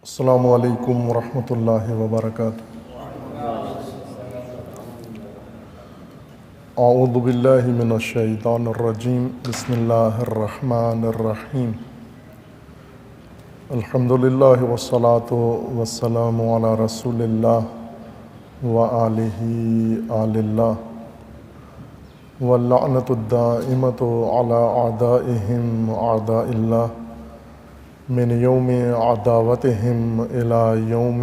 السلام علیکم ورحمۃ اللہ وبرکاتہ۔ اعوذ باللہ من الشیطان الرجیم، بسم اللہ الرحمن الرحیم۔ الحمد للہ والصلاۃ والسلام علی رسول اللہ وآلہ آل اللہ، واللعنۃ الدائمۃ علی اعدائہم اعداء اللہ، من یوم عداوتہم الی یوم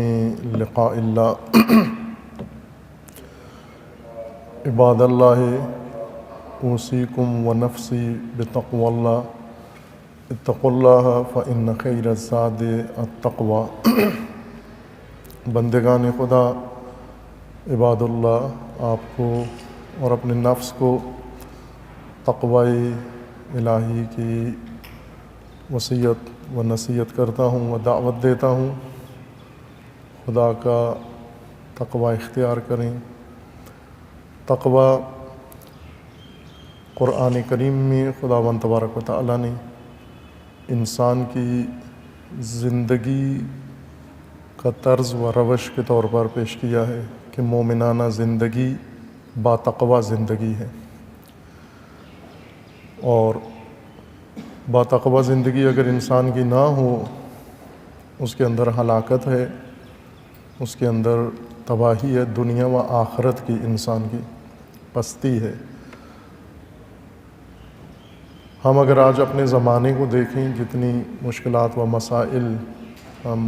لقاء اللہ۔ عباد اللہ، اوصیکم ونفسی بتقوی اللہ، اتقوا اللہ فإن خیر الزاد التقوی۔ بندگان خدا، عباد اللہ، آپ کو اور اپنے نفس کو تقوی الہی کی وصیت و نصیحت کرتا ہوں و دعوت دیتا ہوں۔ خدا کا تقوی اختیار کریں۔ تقوی قرآن کریم میں خداوند تبارک و تعالیٰ نے انسان کی زندگی کا طرز و روش کے طور پر پیش کیا ہے کہ مومنانہ زندگی با تقوی زندگی ہے، اور با تقوی زندگی اگر انسان کی نہ ہو، اس کے اندر ہلاکت ہے، اس کے اندر تباہی ہے، دنیا و آخرت کی انسان کی پستی ہے۔ ہم اگر آج اپنے زمانے کو دیکھیں، جتنی مشکلات و مسائل ہم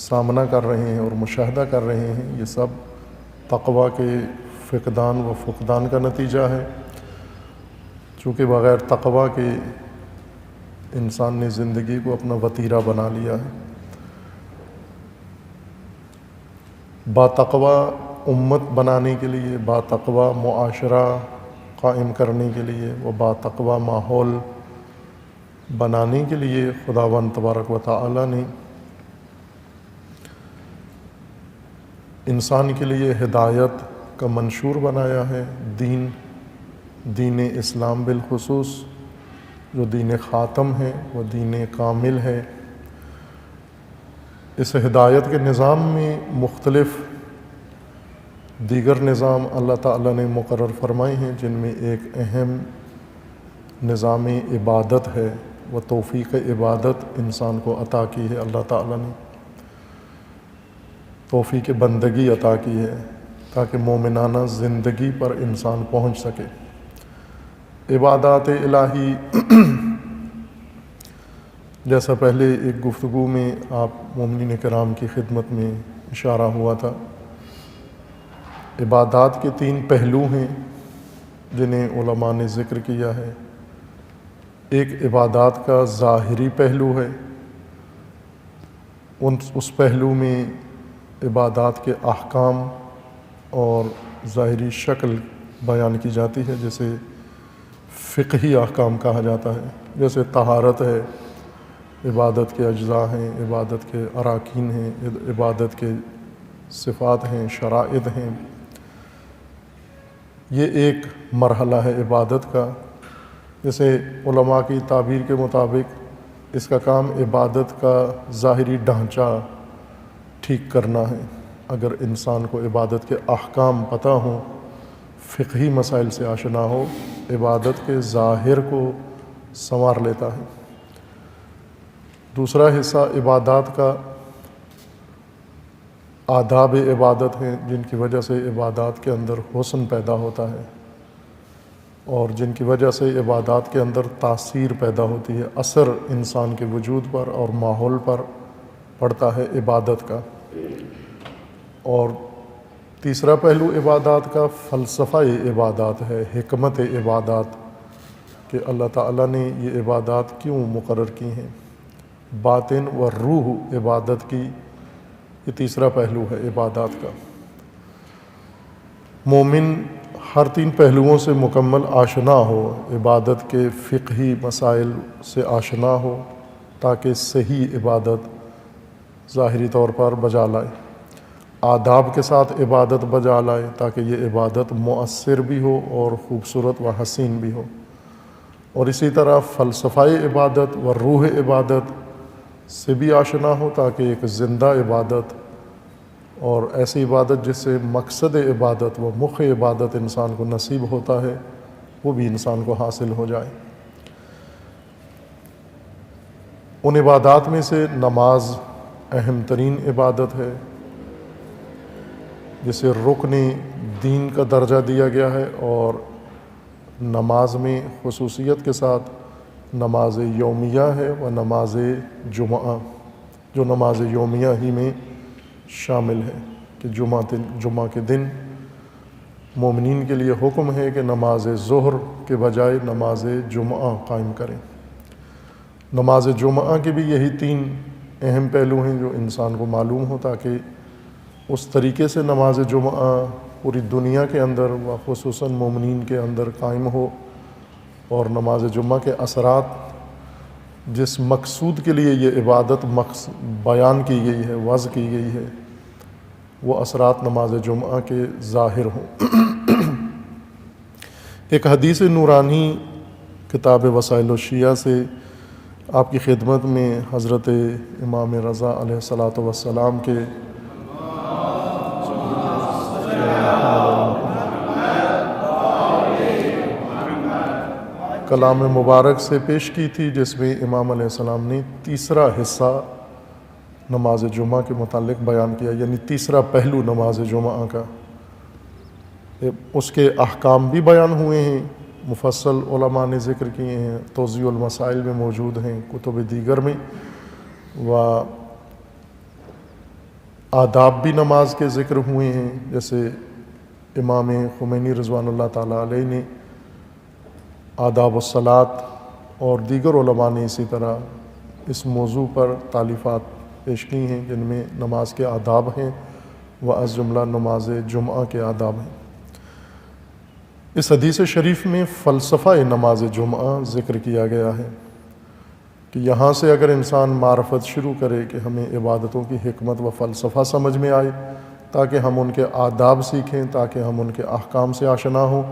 سامنا کر رہے ہیں اور مشاہدہ کر رہے ہیں، یہ سب تقوی کے فقدان و فقدان کا نتیجہ ہے، چونکہ بغیر تقوی کے انسان نے زندگی کو اپنا وتیرہ بنا لیا ہے۔ با تقوی امت بنانے کے لیے، با تقوی معاشرہ قائم کرنے کے لیے و با تقوی ماحول بنانے کے لیے خداوند تبارک و تعالیٰ نے انسان کے لیے ہدایت کا منشور بنایا ہے۔ دین اسلام بالخصوص، جو دین خاتم ہے، وہ دین کامل ہے۔ اس ہدایت کے نظام میں مختلف دیگر نظام اللہ تعالیٰ نے مقرر فرمائے ہیں، جن میں ایک اہم نظام عبادت ہے، وہ توفیق عبادت انسان کو عطا کی ہے۔ اللہ تعالیٰ نے توفیق بندگی عطا کی ہے تاکہ مومنانہ زندگی پر انسان پہنچ سکے۔ عبادات الہی، جیسا پہلے ایک گفتگو میں آپ مومنین کرام کی خدمت میں اشارہ ہوا تھا، عبادات کے 3 پہلو ہیں جنہیں علماء نے ذکر کیا ہے۔ ایک عبادات کا ظاہری پہلو ہے، اس پہلو میں عبادات کے احکام اور ظاہری شکل بیان کی جاتی ہے، جسے فقہی احکام کہا جاتا ہے۔ جیسے طہارت ہے، عبادت کے اجزاء ہیں، عبادت کے اراکین ہیں، عبادت کے صفات ہیں، شرائط ہیں۔ یہ ایک مرحلہ ہے عبادت کا۔ جیسے علماء کی تعبیر کے مطابق اس کا کام عبادت کا ظاہری ڈھانچہ ٹھیک کرنا ہے۔ اگر انسان کو عبادت کے احکام پتہ ہوں، فقہی مسائل سے آشنا ہو، عبادت کے ظاہر کو سنوار لیتا ہے۔ دوسرا حصہ عبادات کا آداب عبادت ہیں، جن کی وجہ سے عبادات کے اندر حسن پیدا ہوتا ہے اور جن کی وجہ سے عبادات کے اندر تاثیر پیدا ہوتی ہے، اثر انسان کے وجود پر اور ماحول پر پڑتا ہے عبادت کا۔ اور تیسرا پہلو عبادات کا فلسفہ عبادات ہے، حکمت عبادات، کہ اللہ تعالیٰ نے یہ عبادات کیوں مقرر کی ہیں۔ باطن و روح عبادت کی، یہ تیسرا پہلو ہے عبادات کا۔ مومن ہر 3 پہلوؤں سے مکمل آشنا ہو، عبادت کے فقہی مسائل سے آشنا ہو تاکہ صحیح عبادت ظاہری طور پر بجا لائے، آداب کے ساتھ عبادت بجا لائے تاکہ یہ عبادت مؤثر بھی ہو اور خوبصورت و حسین بھی ہو۔ اور اسی طرح فلسفہ عبادت و روح عبادت سے بھی آشنا ہو، تاکہ ایک زندہ عبادت اور ایسی عبادت جس سے مقصد عبادت و مخ عبادت انسان کو نصیب ہوتا ہے وہ بھی انسان کو حاصل ہو جائے۔ ان عبادات میں سے نماز اہم ترین عبادت ہے، جسے رکن دین کا درجہ دیا گیا ہے، اور نماز میں خصوصیت کے ساتھ نماز یومیہ ہے و نماز جمعہ، جو نماز یومیہ ہی میں شامل ہے کہ جمعہ کے دن مومنین کے لیے حکم ہے کہ نماز ظہر کے بجائے نماز جمعہ قائم کریں۔ نماز جمعہ کے بھی یہی 3 اہم پہلو ہیں جو انسان کو معلوم ہو، تاکہ اس طریقے سے نماز جمعہ پوری دنیا کے اندر و خصوصاً مومنین کے اندر قائم ہو، اور نماز جمعہ کے اثرات جس مقصود کے لیے یہ عبادت بیان کی گئی ہے، وضع کی گئی ہے، وہ اثرات نماز جمعہ کے ظاہر ہوں۔ ایک حدیث نورانی کتاب وسائل الشیعہ سے آپ کی خدمت میں حضرت امام رضا علیہ الصلاۃ والسلام کے کلام مبارک سے پیش کی تھی، جس میں امام علیہ السلام نے تیسرا حصہ نماز جمعہ کے متعلق بیان کیا، یعنی تیسرا پہلو نماز جمعہ کا۔ اس کے احکام بھی بیان ہوئے ہیں، مفصل علماء نے ذکر کیے ہیں، توضیح المسائل میں موجود ہیں، کتب دیگر میں، و آداب بھی نماز کے ذکر ہوئے ہیں، جیسے امام خمینی رضوان اللہ تعالیٰ علیہ نے آداب الصلاۃ اور دیگر علماء نے اسی طرح اس موضوع پر تالیفات پیش کی ہیں، جن میں نماز کے آداب ہیں و از جملہ نماز جمعہ کے آداب ہیں۔ اس حدیث شریف میں فلسفہ نماز جمعہ ذکر کیا گیا ہے کہ یہاں سے اگر انسان معرفت شروع کرے کہ ہمیں عبادتوں کی حکمت و فلسفہ سمجھ میں آئے، تاکہ ہم ان کے آداب سیکھیں، تاکہ ہم ان کے احکام سے آشنا ہوں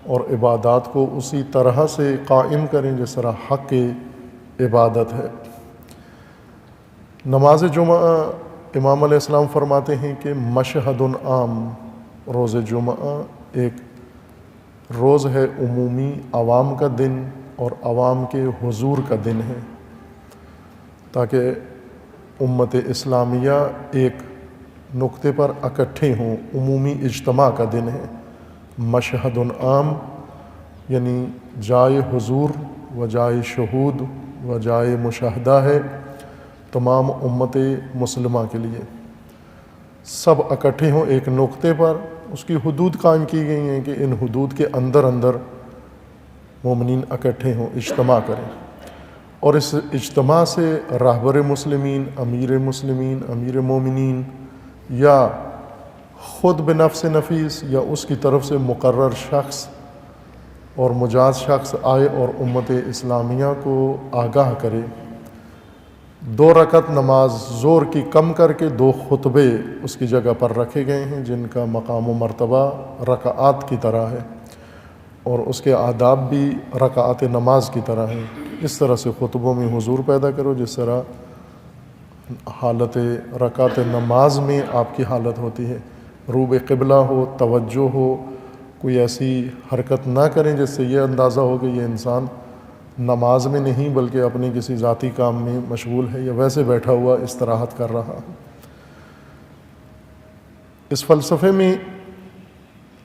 اور عبادات کو اسی طرح سے قائم کریں جس طرح حق عبادت ہے۔ نماز جمعہ امام علیہ السلام فرماتے ہیں کہ مشہد عام، روز جمعہ ایک روز ہے عمومی، عوام کا دن اور عوام کے حضور کا دن ہے، تاکہ امت اسلامیہ ایک نقطے پر اکٹھے ہوں، عمومی اجتماع کا دن ہے۔ مشہد عام یعنی جائے حضور و جائے شہود و جائے مشاہدہ ہے تمام امت مسلمہ کے لیے، سب اکٹھے ہوں ایک نقطے پر۔ اس کی حدود قائم کی گئی ہیں کہ ان حدود کے اندر اندر مومنین اکٹھے ہوں، اجتماع کریں، اور اس اجتماع سے رہبر مسلمین، امیر مومنین یا خود بنفس نفیس یا اس کی طرف سے مقرر شخص اور مجاز شخص آئے اور امت اسلامیہ کو آگاہ کرے۔ 2 رکعت نماز ظہر کی کم کر کے 2 خطبے اس کی جگہ پر رکھے گئے ہیں، جن کا مقام و مرتبہ رکعات کی طرح ہے، اور اس کے آداب بھی رکعات نماز کی طرح ہیں۔ اس طرح سے خطبوں میں حضور پیدا کرو جس طرح حالت رکعت نماز میں آپ کی حالت ہوتی ہے، روب قبلہ ہو، توجہ ہو، کوئی ایسی حرکت نہ کریں جس سے یہ اندازہ ہو کہ یہ انسان نماز میں نہیں بلکہ اپنے کسی ذاتی کام میں مشغول ہے یا ویسے بیٹھا ہوا استراحت کر رہا ہے۔ اس فلسفے میں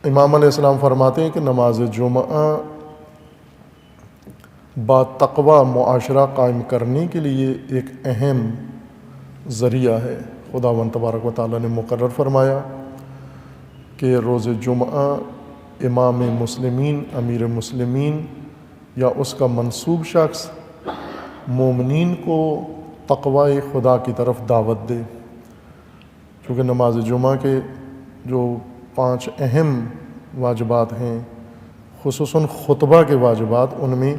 امام علیہ السلام فرماتے ہیں کہ نماز جمعہ با تقوی معاشرہ قائم کرنے کے لیے ایک اہم ذریعہ ہے۔ خداوند تبارک و تعالیٰ نے مقرر فرمایا کہ روز جمعہ امام مسلمین، امیر مسلمین یا اس کا منسوب شخص مومنین کو تقوی خدا کی طرف دعوت دے، چونکہ نماز جمعہ کے جو 5 اہم واجبات ہیں، خصوصاً خطبہ کے واجبات، ان میں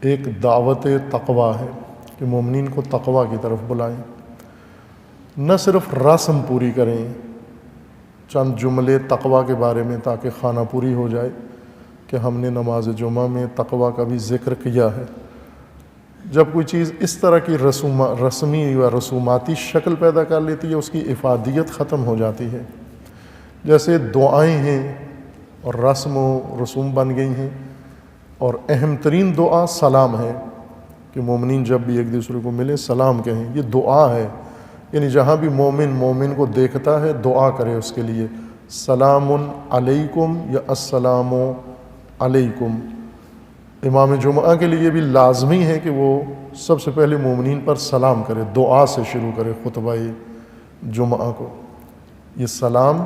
ایک دعوت تقوی ہے کہ مومنین کو تقوی کی طرف بلائیں، نہ صرف رسم پوری کریں، چند جملے تقوی کے بارے میں تاکہ خانہ پوری ہو جائے کہ ہم نے نماز جمعہ میں تقوی کا بھی ذکر کیا ہے، جب کوئی چیز اس طرح کی رسمی و رسوماتی شکل پیدا کر لیتی ہے اس کی افادیت ختم ہو جاتی ہے. جیسے دعائیں ہیں اور رسم و رسوم بن گئی ہیں، اور اہم ترین دعا سلام ہے کہ مومنین جب بھی ایک دوسرے کو ملے سلام کہیں. یہ دعا ہے، یعنی جہاں بھی مومن کو دیکھتا ہے دعا کرے اس کے لیے، سلام علیکم یا السلام علیکم. امام جمعہ کے لیے بھی لازمی ہے کہ وہ سب سے پہلے مومنین پر سلام کرے، دعا سے شروع کرے خطبہ جمعہ کو. یہ سلام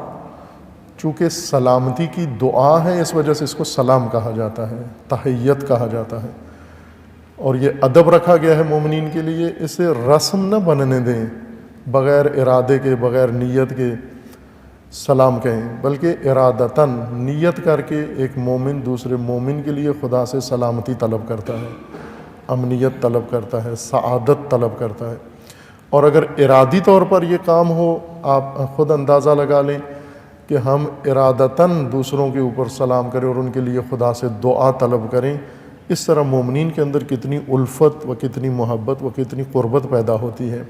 چونکہ سلامتی کی دعا ہے اس وجہ سے اس کو سلام کہا جاتا ہے، تحیت کہا جاتا ہے. اور یہ ادب رکھا گیا ہے مومنین کے لیے، اسے رسم نہ بننے دیں، بغیر ارادے کے بغیر نیت کے سلام کہیں، بلکہ ارادتاً نیت کر کے ایک مومن دوسرے مومن کے لیے خدا سے سلامتی طلب کرتا ہے، امنیت طلب کرتا ہے، سعادت طلب کرتا ہے. اور اگر ارادی طور پر یہ کام ہو، آپ خود اندازہ لگا لیں کہ ہم ارادتاً دوسروں کے اوپر سلام کریں اور ان کے لیے خدا سے دعا طلب کریں، اس طرح مومنین کے اندر کتنی الفت و کتنی محبت و کتنی قربت پیدا ہوتی ہے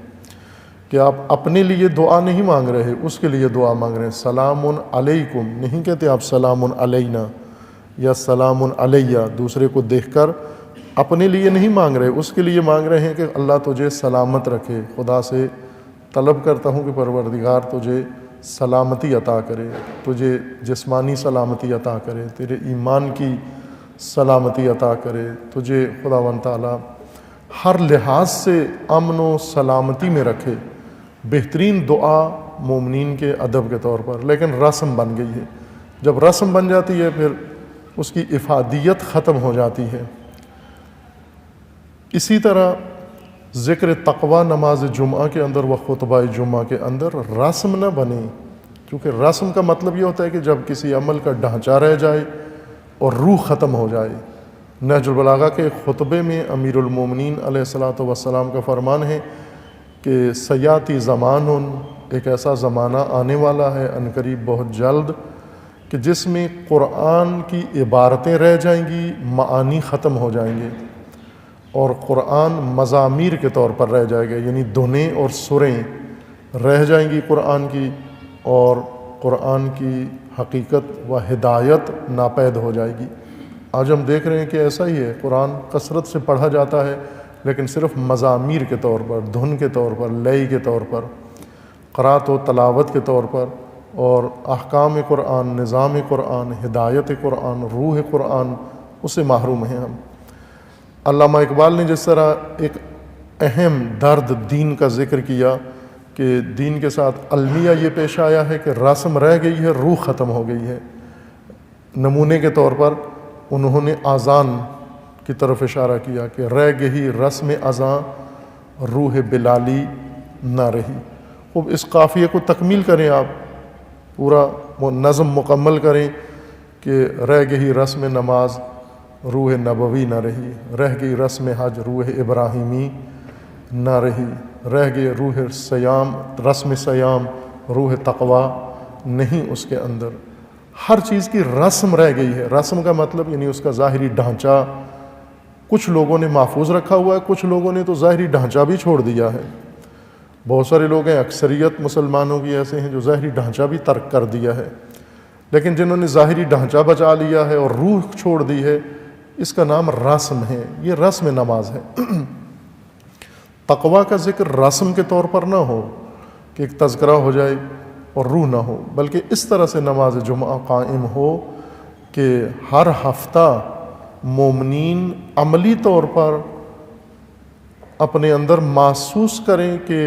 کہ آپ اپنے لیے دعا نہیں مانگ رہے، اس کے لیے دعا مانگ رہے ہیں. سلام علیکم نہیں کہتے آپ سلام علینا یا سلام علیہ، دوسرے کو دیکھ کر اپنے لیے نہیں مانگ رہے، اس کے لیے مانگ رہے ہیں کہ اللہ تجھے سلامت رکھے. خدا سے طلب کرتا ہوں کہ پروردگار تجھے سلامتی عطا کرے، تجھے جسمانی سلامتی عطا کرے، تیرے ایمان کی سلامتی عطا کرے، تجھے خداوند تعالیٰ ہر لحاظ سے امن و سلامتی میں رکھے. بہترین دعا مومنین کے ادب کے طور پر، لیکن رسم بن گئی ہے. جب رسم بن جاتی ہے پھر اس کی افادیت ختم ہو جاتی ہے. اسی طرح ذکر تقوی نماز جمعہ کے اندر و خطبہ جمعہ کے اندر رسم نہ بنے، کیونکہ رسم کا مطلب یہ ہوتا ہے کہ جب کسی عمل کا ڈھانچہ رہ جائے اور روح ختم ہو جائے. نہج البلاغہ کے خطبے میں امیر المومنین علیہ الصلاۃ والسلام کا فرمان ہے کہ سیاتی زمان، ایک ایسا زمانہ آنے والا ہے عنقریب بہت جلد کہ جس میں قرآن کی عبارتیں رہ جائیں گی، معانی ختم ہو جائیں گے، اور قرآن مزامیر کے طور پر رہ جائے گا، یعنی دھنیں اور سریں رہ جائیں گی قرآن کی، اور قرآن کی حقیقت و ہدایت ناپید ہو جائے گی. آج ہم دیکھ رہے ہیں کہ ایسا ہی ہے، قرآن کثرت سے پڑھا جاتا ہے لیکن صرف مزامیر کے طور پر، دھن کے طور پر، لئی کے طور پر، قرات و تلاوت کے طور پر، اور احکام قرآن، نظام قرآن، ہدایت قرآن، روح قرآن، اسے محروم ہیں ہم. علامہ اقبال نے جس طرح ایک اہم درد دین کا ذکر کیا کہ دین کے ساتھ المیہ یہ پیش آیا ہے کہ رسم رہ گئی ہے، روح ختم ہو گئی ہے. نمونے کے طور پر انہوں نے اذان کی طرف اشارہ کیا کہ رہ گئی رسم اذان، روح بلالی نہ رہی. خوب اس قافیے کو تکمیل کریں، آپ پورا نظم مکمل کریں کہ رہ گئی رسم نماز، روح نبوی نہ رہی، رہ گئی رسم حج، روح ابراہیمی نہ رہی، رہ گئی روح سیام، رسم سیام، روح تقوی نہیں اس کے اندر. ہر چیز کی رسم رہ گئی ہے. رسم کا مطلب یعنی اس کا ظاہری ڈھانچہ کچھ لوگوں نے محفوظ رکھا ہوا ہے، کچھ لوگوں نے تو ظاہری ڈھانچہ بھی چھوڑ دیا ہے. بہت سارے لوگ ہیں، اکثریت مسلمانوں کی ایسے ہیں جو ظاہری ڈھانچہ بھی ترک کر دیا ہے، لیکن جنہوں نے ظاہری ڈھانچہ بچا لیا ہے اور روح چھوڑ دی ہے، اس کا نام رسم ہے. یہ رسم نماز ہے. تقوی کا ذکر رسم کے طور پر نہ ہو کہ ایک تذکرہ ہو جائے اور روح نہ ہو، بلکہ اس طرح سے نماز جمعہ قائم ہو کہ ہر ہفتہ مومنین عملی طور پر اپنے اندر محسوس کریں کہ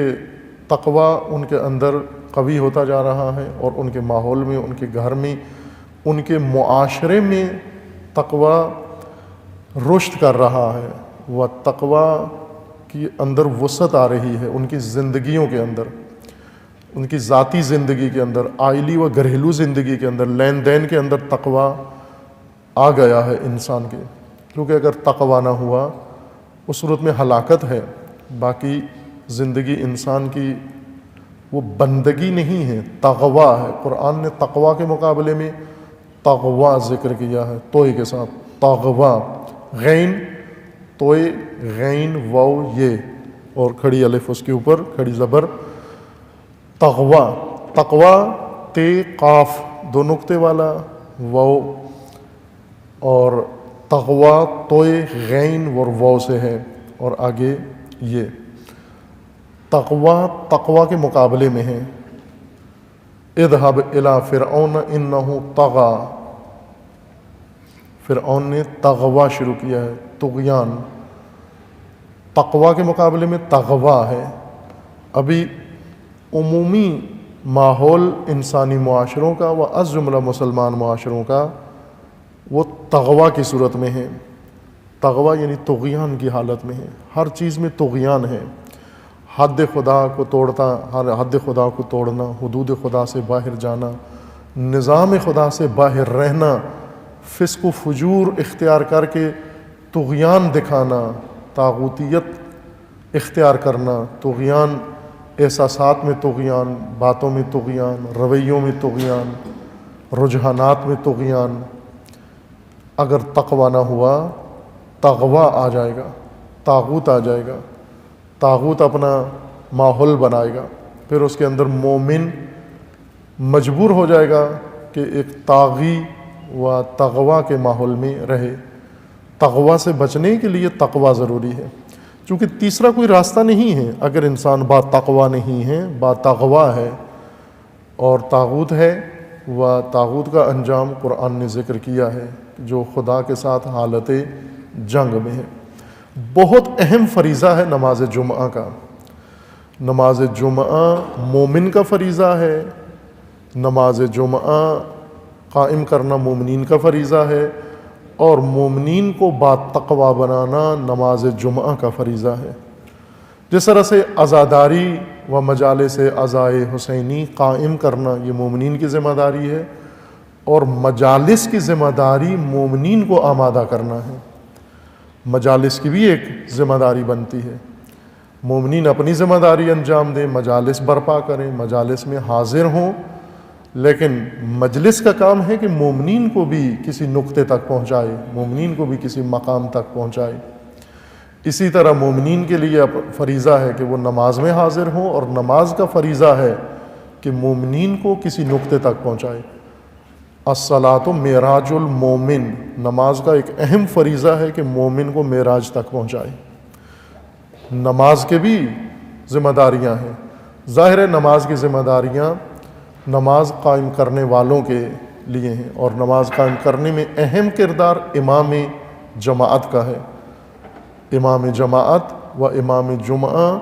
تقوی ان کے اندر قوی ہوتا جا رہا ہے، اور ان کے ماحول میں، ان کے گھر میں، ان کے معاشرے میں تقوی رشد کر رہا ہے، وہ تقوی کی اندر وسعت آ رہی ہے ان کی زندگیوں کے اندر، ان کی ذاتی زندگی کے اندر، آئلی و گھریلو زندگی کے اندر، لین دین کے اندر تقوی آ گیا ہے انسان کے. کیونکہ اگر تقوی نہ ہوا اس صورت میں ہلاکت ہے. باقی زندگی انسان کی وہ بندگی نہیں ہے، تقوی ہے. قرآن نے تقوی کے مقابلے میں تقوی ذکر کیا ہے، توئے کے ساتھ، تقوی، غین توئے غین واو یہ اور کھڑی الف اس کے اوپر کھڑی زبر تقوا، تقوا تے قاف دو نقطے والا واو اور تقوا توئے غین اور واو سے ہے اور آگے یہ تقوا تقوا کے مقابلے میں ہے اذهب الی فرعون انہ طغی، فرعون نے تغوا شروع کیا ہے طغیان، تقوا کے مقابلے میں تغوا ہے۔ ابھی عمومی ماحول انسانی معاشروں کا و از جملہ مسلمان معاشروں کا وہ تغوا کی صورت میں ہے، تغوا یعنی طغیان کی حالت میں ہے، ہر چیز میں طغیان ہے، حد خدا کو حد خدا کو توڑنا، حدود خدا سے باہر جانا، نظام خدا سے باہر رہنا، فسق و فجور اختیار کر کے طغیان دکھانا، طاغوتیت اختیار کرنا، طغیان احساسات میں طغیان، باتوں میں طغیان، رویوں میں طغیان، رجحانات میں طغیان۔ اگر تقوی نہ ہوا تغوا آ جائے گا، طاغوت آ جائے گا، طاغوت اپنا ماحول بنائے گا، پھر اس کے اندر مومن مجبور ہو جائے گا کہ ایک طاغی و تغوا کے ماحول میں رہے۔ تغوا سے بچنے کے لیے تقوی ضروری ہے، چونکہ تیسرا کوئی راستہ نہیں ہے۔ اگر انسان با تقوی نہیں ہے، با تغوا ہے اور طاغوت ہے، و طاغوت کا انجام قرآن نے ذکر کیا ہے جو خدا کے ساتھ حالت جنگ میں ہے۔ بہت اہم فریضہ ہے نماز جمعہ کا، نماز جمعہ مومن کا فریضہ ہے، نماز جمعہ قائم کرنا مومنین کا فریضہ ہے، اور مومنین کو با تقوی بنانا نماز جمعہ کا فریضہ ہے۔ جس طرح سے عزاداری و مجالس عزائے حسینی قائم کرنا یہ مومنین کی ذمہ داری ہے، اور مجالس کی ذمہ داری مومنین کو آمادہ کرنا ہے۔ مجالس کی بھی ایک ذمہ داری بنتی ہے، مومنین اپنی ذمہ داری انجام دیں، مجالس برپا کریں، مجالس میں حاضر ہوں، لیکن مجلس کا کام ہے کہ مومنین کو بھی کسی نقطے تک پہنچائے، مومنین کو بھی کسی مقام تک پہنچائے۔ اسی طرح مومنین کے لیے فریضہ ہے کہ وہ نماز میں حاضر ہوں، اور نماز کا فریضہ ہے کہ مومنین کو کسی نقطے تک پہنچائے۔ الصلاۃ معراج المومن، نماز کا ایک اہم فریضہ ہے کہ مومن کو معراج تک پہنچائے۔ نماز کے بھی ذمہ داریاں ہیں، ظاہر ہے نماز کی ذمہ داریاں نماز قائم کرنے والوں کے لیے ہیں، اور نماز قائم کرنے میں اہم کردار امام جماعت کا ہے۔ امام جماعت و امام جمعہ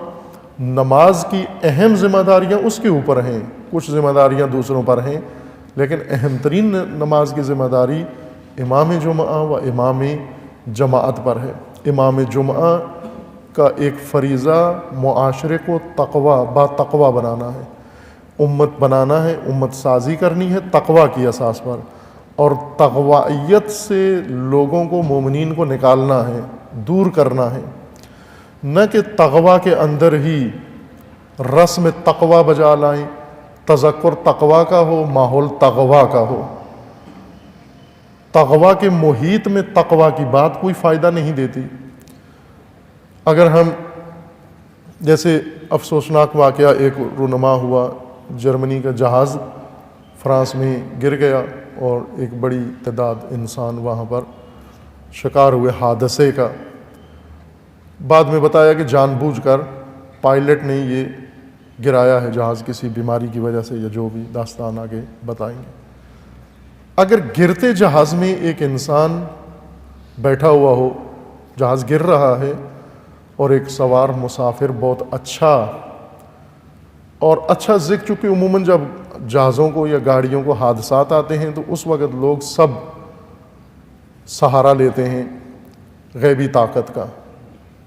نماز کی اہم ذمہ داریاں اس کے اوپر ہیں، کچھ ذمہ داریاں دوسروں پر ہیں، لیکن اہم ترین نماز کی ذمہ داری امام جمعہ و امام جماعت پر ہے۔ امام جمعہ کا ایک فریضہ معاشرے کو تقوی با تقوی بنانا ہے، امت بنانا ہے، امت سازی کرنی ہے تقوی کی اساس پر، اور تقویت سے لوگوں کو مومنین کو نکالنا ہے، دور کرنا ہے، نہ کہ تقوی کے اندر ہی رسم تقوی بجا لائیں، تذکر تقوی کا ہو، ماحول تقوی کا ہو۔ تقوی کے محیط میں تقوی کی بات کوئی فائدہ نہیں دیتی۔ اگر ہم جیسے افسوسناک واقعہ ایک رونما ہوا، جرمنی کا جہاز فرانس میں گر گیا اور ایک بڑی تعداد انسان وہاں پر شکار ہوئے حادثے کا۔ بعد میں بتایا کہ جان بوجھ کر پائلٹ نے یہ گرایا ہے جہاز، کسی بیماری کی وجہ سے، یا جو بھی داستان آگے بتائیں گے۔ اگر گرتے جہاز میں ایک انسان بیٹھا ہوا ہو، جہاز گر رہا ہے، اور ایک سوار مسافر بہت اچھا ذکر، چونکہ عموماً جب جہازوں کو یا گاڑیوں کو حادثات آتے ہیں تو اس وقت لوگ سب سہارا لیتے ہیں غیبی طاقت کا۔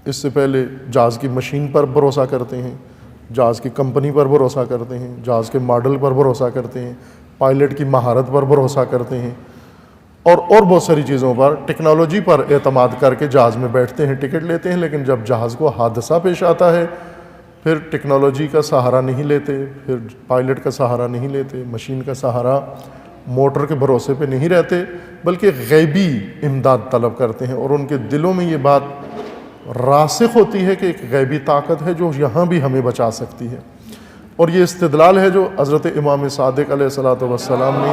اس سے پہلے جہاز کی مشین پر بھروسہ کرتے ہیں، جہاز کی کمپنی پر بھروسہ کرتے ہیں، جہاز کے ماڈل پر بھروسہ کرتے ہیں، پائلٹ کی مہارت پر بھروسہ کرتے ہیں، اور بہت ساری چیزوں پر، ٹیکنالوجی پر اعتماد کر کے جہاز میں بیٹھتے ہیں، ٹکٹ لیتے ہیں۔ لیکن جب جہاز کو حادثہ پیش آتا ہے پھر ٹیکنالوجی کا سہارا نہیں لیتے، پھر پائلٹ کا سہارا نہیں لیتے، مشین کا سہارا، موٹر کے بھروسے پہ نہیں رہتے، بلکہ غیبی امداد طلب کرتے ہیں، اور ان کے دلوں میں یہ بات راسخ ہوتی ہے کہ ایک غیبی طاقت ہے جو یہاں بھی ہمیں بچا سکتی ہے. اور یہ استدلال ہے جو حضرت امام صادق علیہ الصلوۃ والسلام نے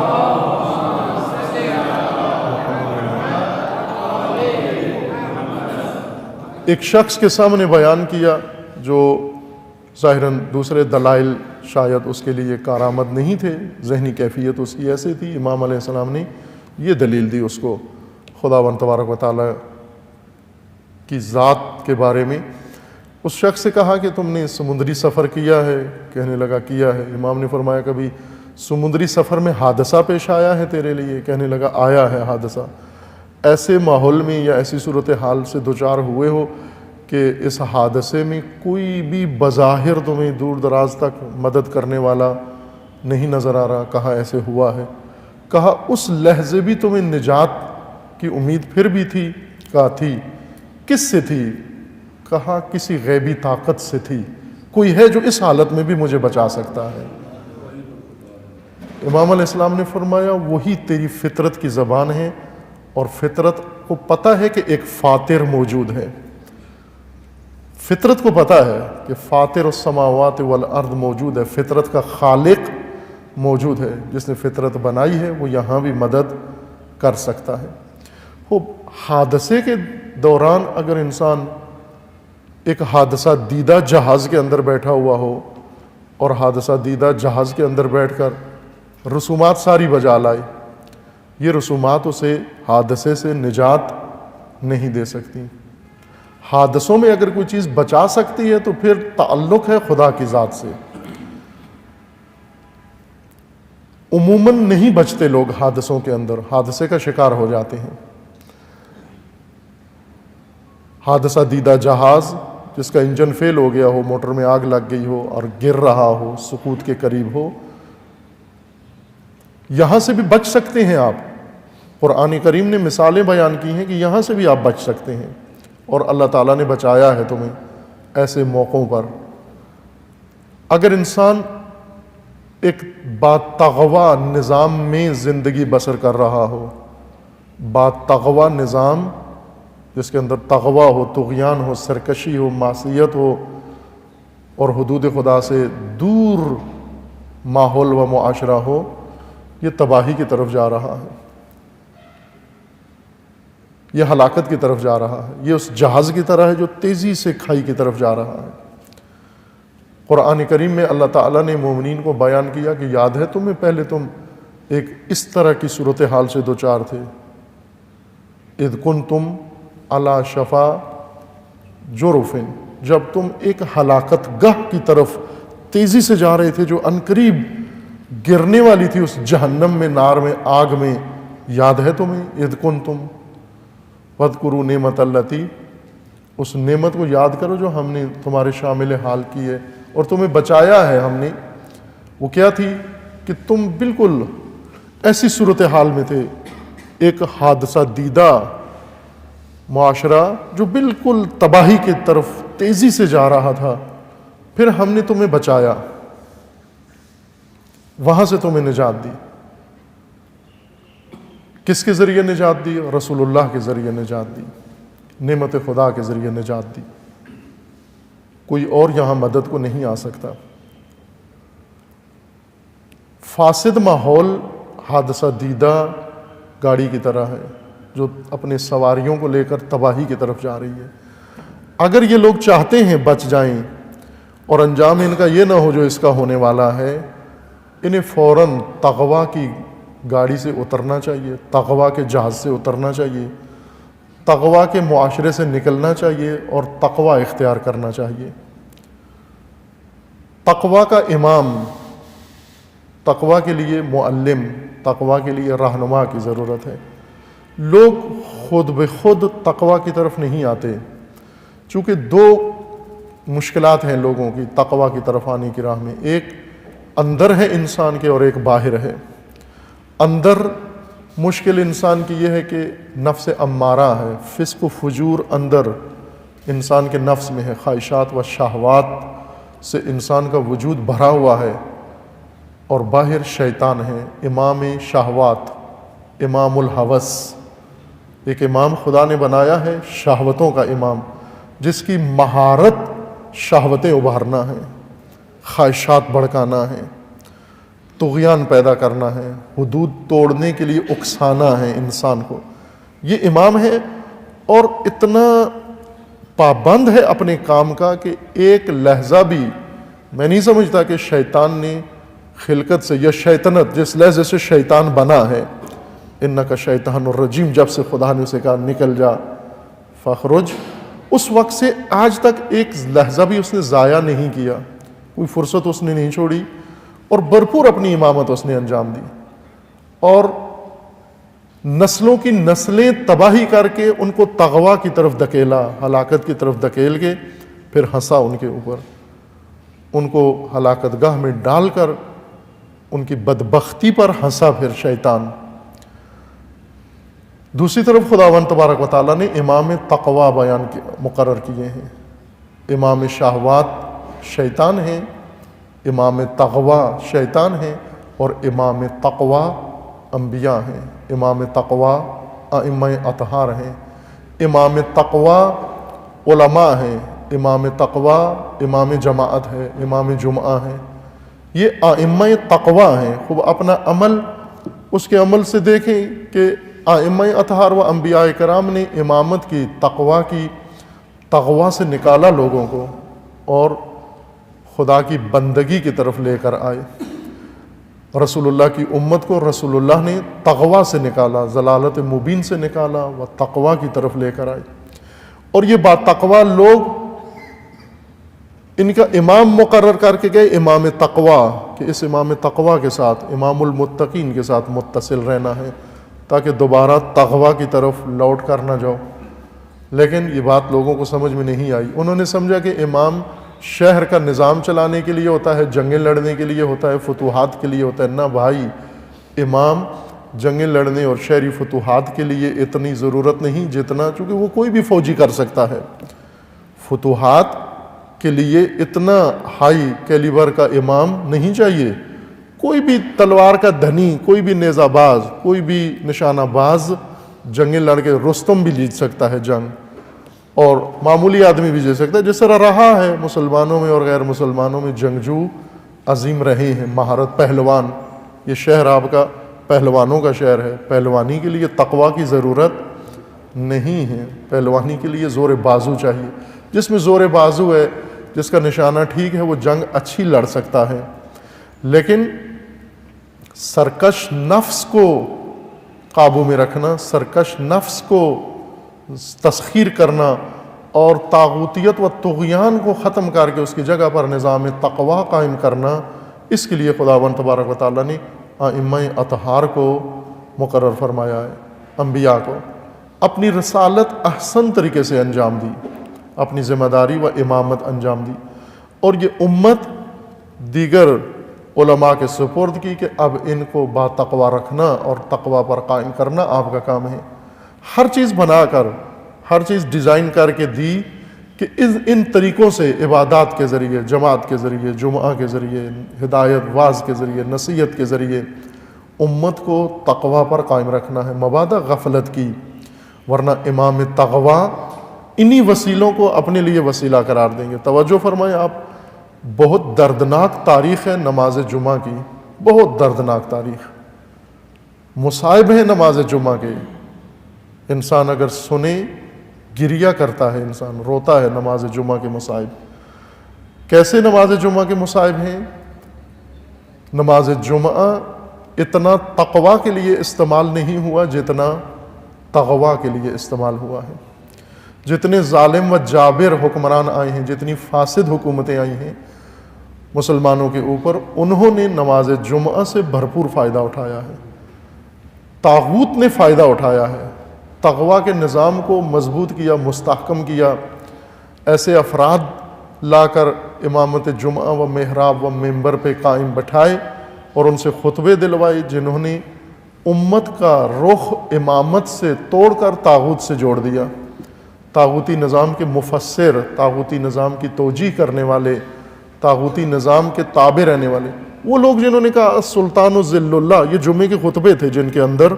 ایک شخص کے سامنے بیان کیا جو ظاہراً دوسرے دلائل شاید اس کے لیے کارآمد نہیں تھے، ذہنی کیفیت اس کی ایسی تھی. امام علیہ السلام نے یہ دلیل دی اس کو خداوند تبارک و تعالیٰ کی ذات کے بارے میں. اس شخص سے کہا کہ تم نے سمندری سفر کیا ہے؟ کہنے لگا کیا ہے. امام نے فرمایا کبھی سمندری سفر میں حادثہ پیش آیا ہے تیرے لیے؟ کہنے لگا آیا ہے حادثہ. ایسے ماحول میں یا ایسی صورتحال سے دوچار ہوئے ہو کہ اس حادثے میں کوئی بھی بظاہر تمہیں دور دراز تک مدد کرنے والا نہیں نظر آ رہا؟ کہا ایسے ہوا ہے. کہا اس لحظے بھی تمہیں نجات کی امید پھر بھی تھی؟ کہا تھی. کس سے تھی؟ کہا کسی غیبی طاقت سے تھی، کوئی ہے جو اس حالت میں بھی مجھے بچا سکتا ہے. امام علیہ السلام نے فرمایا وہی تیری فطرت کی زبان ہے، اور فطرت کو پتہ ہے کہ ایک فاطر موجود ہے. فطرت کو پتہ ہے کہ فاطر السماوات والارض موجود ہے، فطرت کا خالق موجود ہے. جس نے فطرت بنائی ہے وہ یہاں بھی مدد کر سکتا ہے. وہ حادثے کے دوران اگر انسان ایک حادثہ دیدہ جہاز کے اندر بیٹھا ہوا ہو اور حادثہ دیدہ جہاز کے اندر بیٹھ کر رسومات ساری بجا لائے، یہ رسومات اسے حادثے سے نجات نہیں دے سکتی. حادثوں میں اگر کوئی چیز بچا سکتی ہے تو پھر تعلق ہے خدا کی ذات سے. عموماً نہیں بچتے لوگ حادثوں کے اندر، حادثے کا شکار ہو جاتے ہیں. حادثہ دیدہ جہاز جس کا انجن فیل ہو گیا ہو، موٹر میں آگ لگ گئی ہو اور گر رہا ہو، سقوط کے قریب ہو، یہاں سے بھی بچ سکتے ہیں آپ. قرآن کریم نے مثالیں بیان کی ہیں کہ یہاں سے بھی آپ بچ سکتے ہیں، اور اللہ تعالیٰ نے بچایا ہے تمہیں ایسے موقعوں پر. اگر انسان ایک باتغوا نظام میں زندگی بسر کر رہا ہو، باتغوا نظام جس کے اندر تغوا ہو، طغیان ہو، سرکشی ہو، معصیت ہو، اور حدود خدا سے دور ماحول و معاشرہ ہو، یہ تباہی کی طرف جا رہا ہے، یہ ہلاکت کی طرف جا رہا ہے. یہ اس جہاز کی طرح ہے جو تیزی سے کھائی کی طرف جا رہا ہے. قرآن کریم میں اللہ تعالیٰ نے مومنین کو بیان کیا کہ یاد ہے تمہیں پہلے تم ایک اس طرح کی صورتحال سے دوچار تھے. اذ کنتم علی شفا جرف، جب تم ایک ہلاکت گاہ کی طرف تیزی سے جا رہے تھے جو عنقریب گرنے والی تھی اس جہنم میں، نار میں، آگ میں. یاد ہے تمہیں؟ اذ کنتم وَاذْكُرُوا نِعْمَتَ الَّتِي، اس نعمت کو یاد کرو جو ہم نے تمہارے شامل حال کی ہے اور تمہیں بچایا ہے ہم نے. وہ کیا تھی کہ تم بالکل ایسی صورتحال میں تھے، ایک حادثہ دیدہ معاشرہ جو بالکل تباہی کی طرف تیزی سے جا رہا تھا، پھر ہم نے تمہیں بچایا، وہاں سے تمہیں نجات دی. کس کے ذریعے نجات دی؟ رسول اللہ کے ذریعے نجات دی، نعمت خدا کے ذریعے نجات دی. کوئی اور یہاں مدد کو نہیں آ سکتا. فاسد ماحول حادثہ دیدہ گاڑی کی طرح ہے جو اپنے سواریوں کو لے کر تباہی کی طرف جا رہی ہے. اگر یہ لوگ چاہتے ہیں بچ جائیں اور انجام ان کا یہ نہ ہو جو اس کا ہونے والا ہے، انہیں فوراً تقویٰ کی گاڑی سے اترنا چاہیے، تقویٰ کے جہاز سے اترنا چاہیے، تقویٰ کے معاشرے سے نکلنا چاہیے اور تقویٰ اختیار کرنا چاہیے. تقویٰ کا امام، تقویٰ کے لیے معلم، تقویٰ کے لیے رہنما کی ضرورت ہے. لوگ خود بخود تقویٰ کی طرف نہیں آتے، چونکہ دو مشکلات ہیں لوگوں کی تقویٰ کی طرف آنے کی راہ میں. ایک اندر ہے انسان کے اور ایک باہر ہے. اندر مشکل انسان کی یہ ہے کہ نفس امارہ ہے، فسق و فجور اندر انسان کے نفس میں ہے، خواہشات و شہوات سے انسان کا وجود بھرا ہوا ہے، اور باہر شیطان ہے، امام شہوات، امام الہوس. ایک امام خدا نے بنایا ہے شہوتوں کا امام، جس کی مہارت شہوتیں ابھارنا ہے، خواہشات بھڑکانا ہے، طغیان پیدا کرنا ہے، حدود توڑنے کے لیے اکسانا ہے انسان کو، یہ امام ہے۔ اور اتنا پابند ہے اپنے کام کا کہ ایک لہجہ بھی میں نہیں سمجھتا کہ شیطان نے خلقت سے یا شیطنت جس لہجے سے شیطان بنا ہے، انکا شیطان الرجیم، جب سے خدا نے اسے کہا نکل جا فخرج، اس وقت سے آج تک ایک لہجہ بھی اس نے ضائع نہیں کیا، کوئی فرصت اس نے نہیں چھوڑی، اور بھرپور اپنی امامت اس نے انجام دی، اور نسلوں کی نسلیں تباہی کر کے ان کو تغوا کی طرف دھکیلا، ہلاکت کی طرف دھکیل کے پھر ہنسا ان کے اوپر، ان کو ہلاکت گاہ میں ڈال کر ان کی بدبختی پر ہنسا پھر شیطان۔ دوسری طرف خداوند تبارک و تعالیٰ نے امام تقوی مقرر کیے ہیں۔ امام شہوات شیطان ہیں، امام تقوی شیطان ہیں، اور امام تقوی انبیاء ہیں۔ امام تقوی ائمہ اطہار ہیں، امام تقوی علماء ہیں، امام تقوی امام جماعت ہے، امام جمعہ ہیں، یہ ائمہ تقوی ہیں۔ خوب اپنا عمل اس کے عمل سے دیکھیں کہ ائمہ اطہار و انبیاء کرام نے امامت کی، تقوی سے نکالا لوگوں کو اور خدا کی بندگی کی طرف لے کر آئے۔ رسول اللہ کی امت کو رسول اللہ نے تقوی سے نکالا، ضلالت مبین سے نکالا، وہ تقوی کی طرف لے کر آئے۔ اور یہ با تقوی لوگ ان کا امام مقرر کر کے گئے، امام تقوی، کہ اس امام تقوی کے ساتھ، امام المتقین کے ساتھ متصل رہنا ہے تاکہ دوبارہ تقوی کی طرف لوٹ کر نہ جاؤ۔ لیکن یہ بات لوگوں کو سمجھ میں نہیں آئی، انہوں نے سمجھا کہ امام شہر کا نظام چلانے کے لیے ہوتا ہے، جنگیں لڑنے کے لیے ہوتا ہے، فتوحات کے لیے ہوتا ہے۔ نہ بھائی، امام جنگیں لڑنے اور شہری فتوحات کے لیے اتنی ضرورت نہیں جتنا، چونکہ وہ کوئی بھی فوجی کر سکتا ہے۔ فتوحات کے لیے اتنا ہائی کیلیبر کا امام نہیں چاہیے، کوئی بھی تلوار کا دھنی، کوئی بھی نیزہ باز، کوئی بھی نشانہ باز جنگیں لڑ کے، رستم بھی جیت سکتا ہے جنگ، اور معمولی آدمی بھی جیت سکتا ہے، جس طرح رہا ہے مسلمانوں میں اور غیر مسلمانوں میں جنگجو عظیم رہے ہیں، مہارت پہلوان۔ یہ شہر آپ کا پہلوانوں کا شہر ہے، پہلوانی کے لیے تقوی کی ضرورت نہیں ہے، پہلوانی کے لیے زور بازو چاہیے۔ جس میں زور بازو ہے، جس کا نشانہ ٹھیک ہے، وہ جنگ اچھی لڑ سکتا ہے۔ لیکن سرکش نفس کو قابو میں رکھنا، سرکش نفس کو تسخیر کرنا اور طاغوتیت و طغیان کو ختم کر کے اس کی جگہ پر نظام تقوی قائم کرنا، اس کے لیے خداوند تبارک و تعالیٰ نے ائمہ اطہار کو مقرر فرمایا ہے، انبیاء کو۔ اپنی رسالت احسن طریقے سے انجام دی، اپنی ذمہ داری و امامت انجام دی، اور یہ امت دیگر علماء کے سپرد کی کہ اب ان کو با تقوی رکھنا اور تقوی پر قائم کرنا آپ کا کام ہے۔ ہر چیز بنا کر، ہر چیز ڈیزائن کر کے دی کہ ان طریقوں سے، عبادات کے ذریعے، جماعت کے ذریعے، جمعہ کے ذریعے، ہدایت واعظ کے ذریعے، نصیحت کے ذریعے امت کو تقوی پر قائم رکھنا ہے، مبادا غفلت کی۔ ورنہ امام تقوی انہی وسیلوں کو اپنے لیے وسیلہ قرار دیں گے۔ توجہ فرمائیں آپ، بہت دردناک تاریخ ہے نماز جمعہ کی، بہت دردناک تاریخ، مصائب ہے نماز جمعہ کے۔ انسان اگر سنے، گریہ کرتا ہے، انسان روتا ہے نماز جمعہ کے مصائب۔ کیسے نماز جمعہ کے مصائب ہیں؟ نماز جمعہ اتنا تقوی کے لیے استعمال نہیں ہوا جتنا تغوا کے لیے استعمال ہوا ہے۔ جتنے ظالم و جابر حکمران آئے ہیں، جتنی فاسد حکومتیں آئی ہیں مسلمانوں کے اوپر، انہوں نے نماز جمعہ سے بھرپور فائدہ اٹھایا ہے۔ طاغوت نے فائدہ اٹھایا ہے، تقوی کے نظام کو مضبوط کیا، مستحکم کیا، ایسے افراد لا کر امامت جمعہ و محراب و ممبر پہ قائم بٹھائے اور ان سے خطبے دلوائے، جنہوں نے امت کا رخ امامت سے توڑ کر طاغوت سے جوڑ دیا۔ طاغوتی نظام کے مفسر، طاغوتی نظام کی توجیہ کرنے والے، طاغوتی نظام کے تابع رہنے والے، وہ لوگ جنہوں نے کہا السلطان ذل اللہ، یہ جمعے کے خطبے تھے جن کے اندر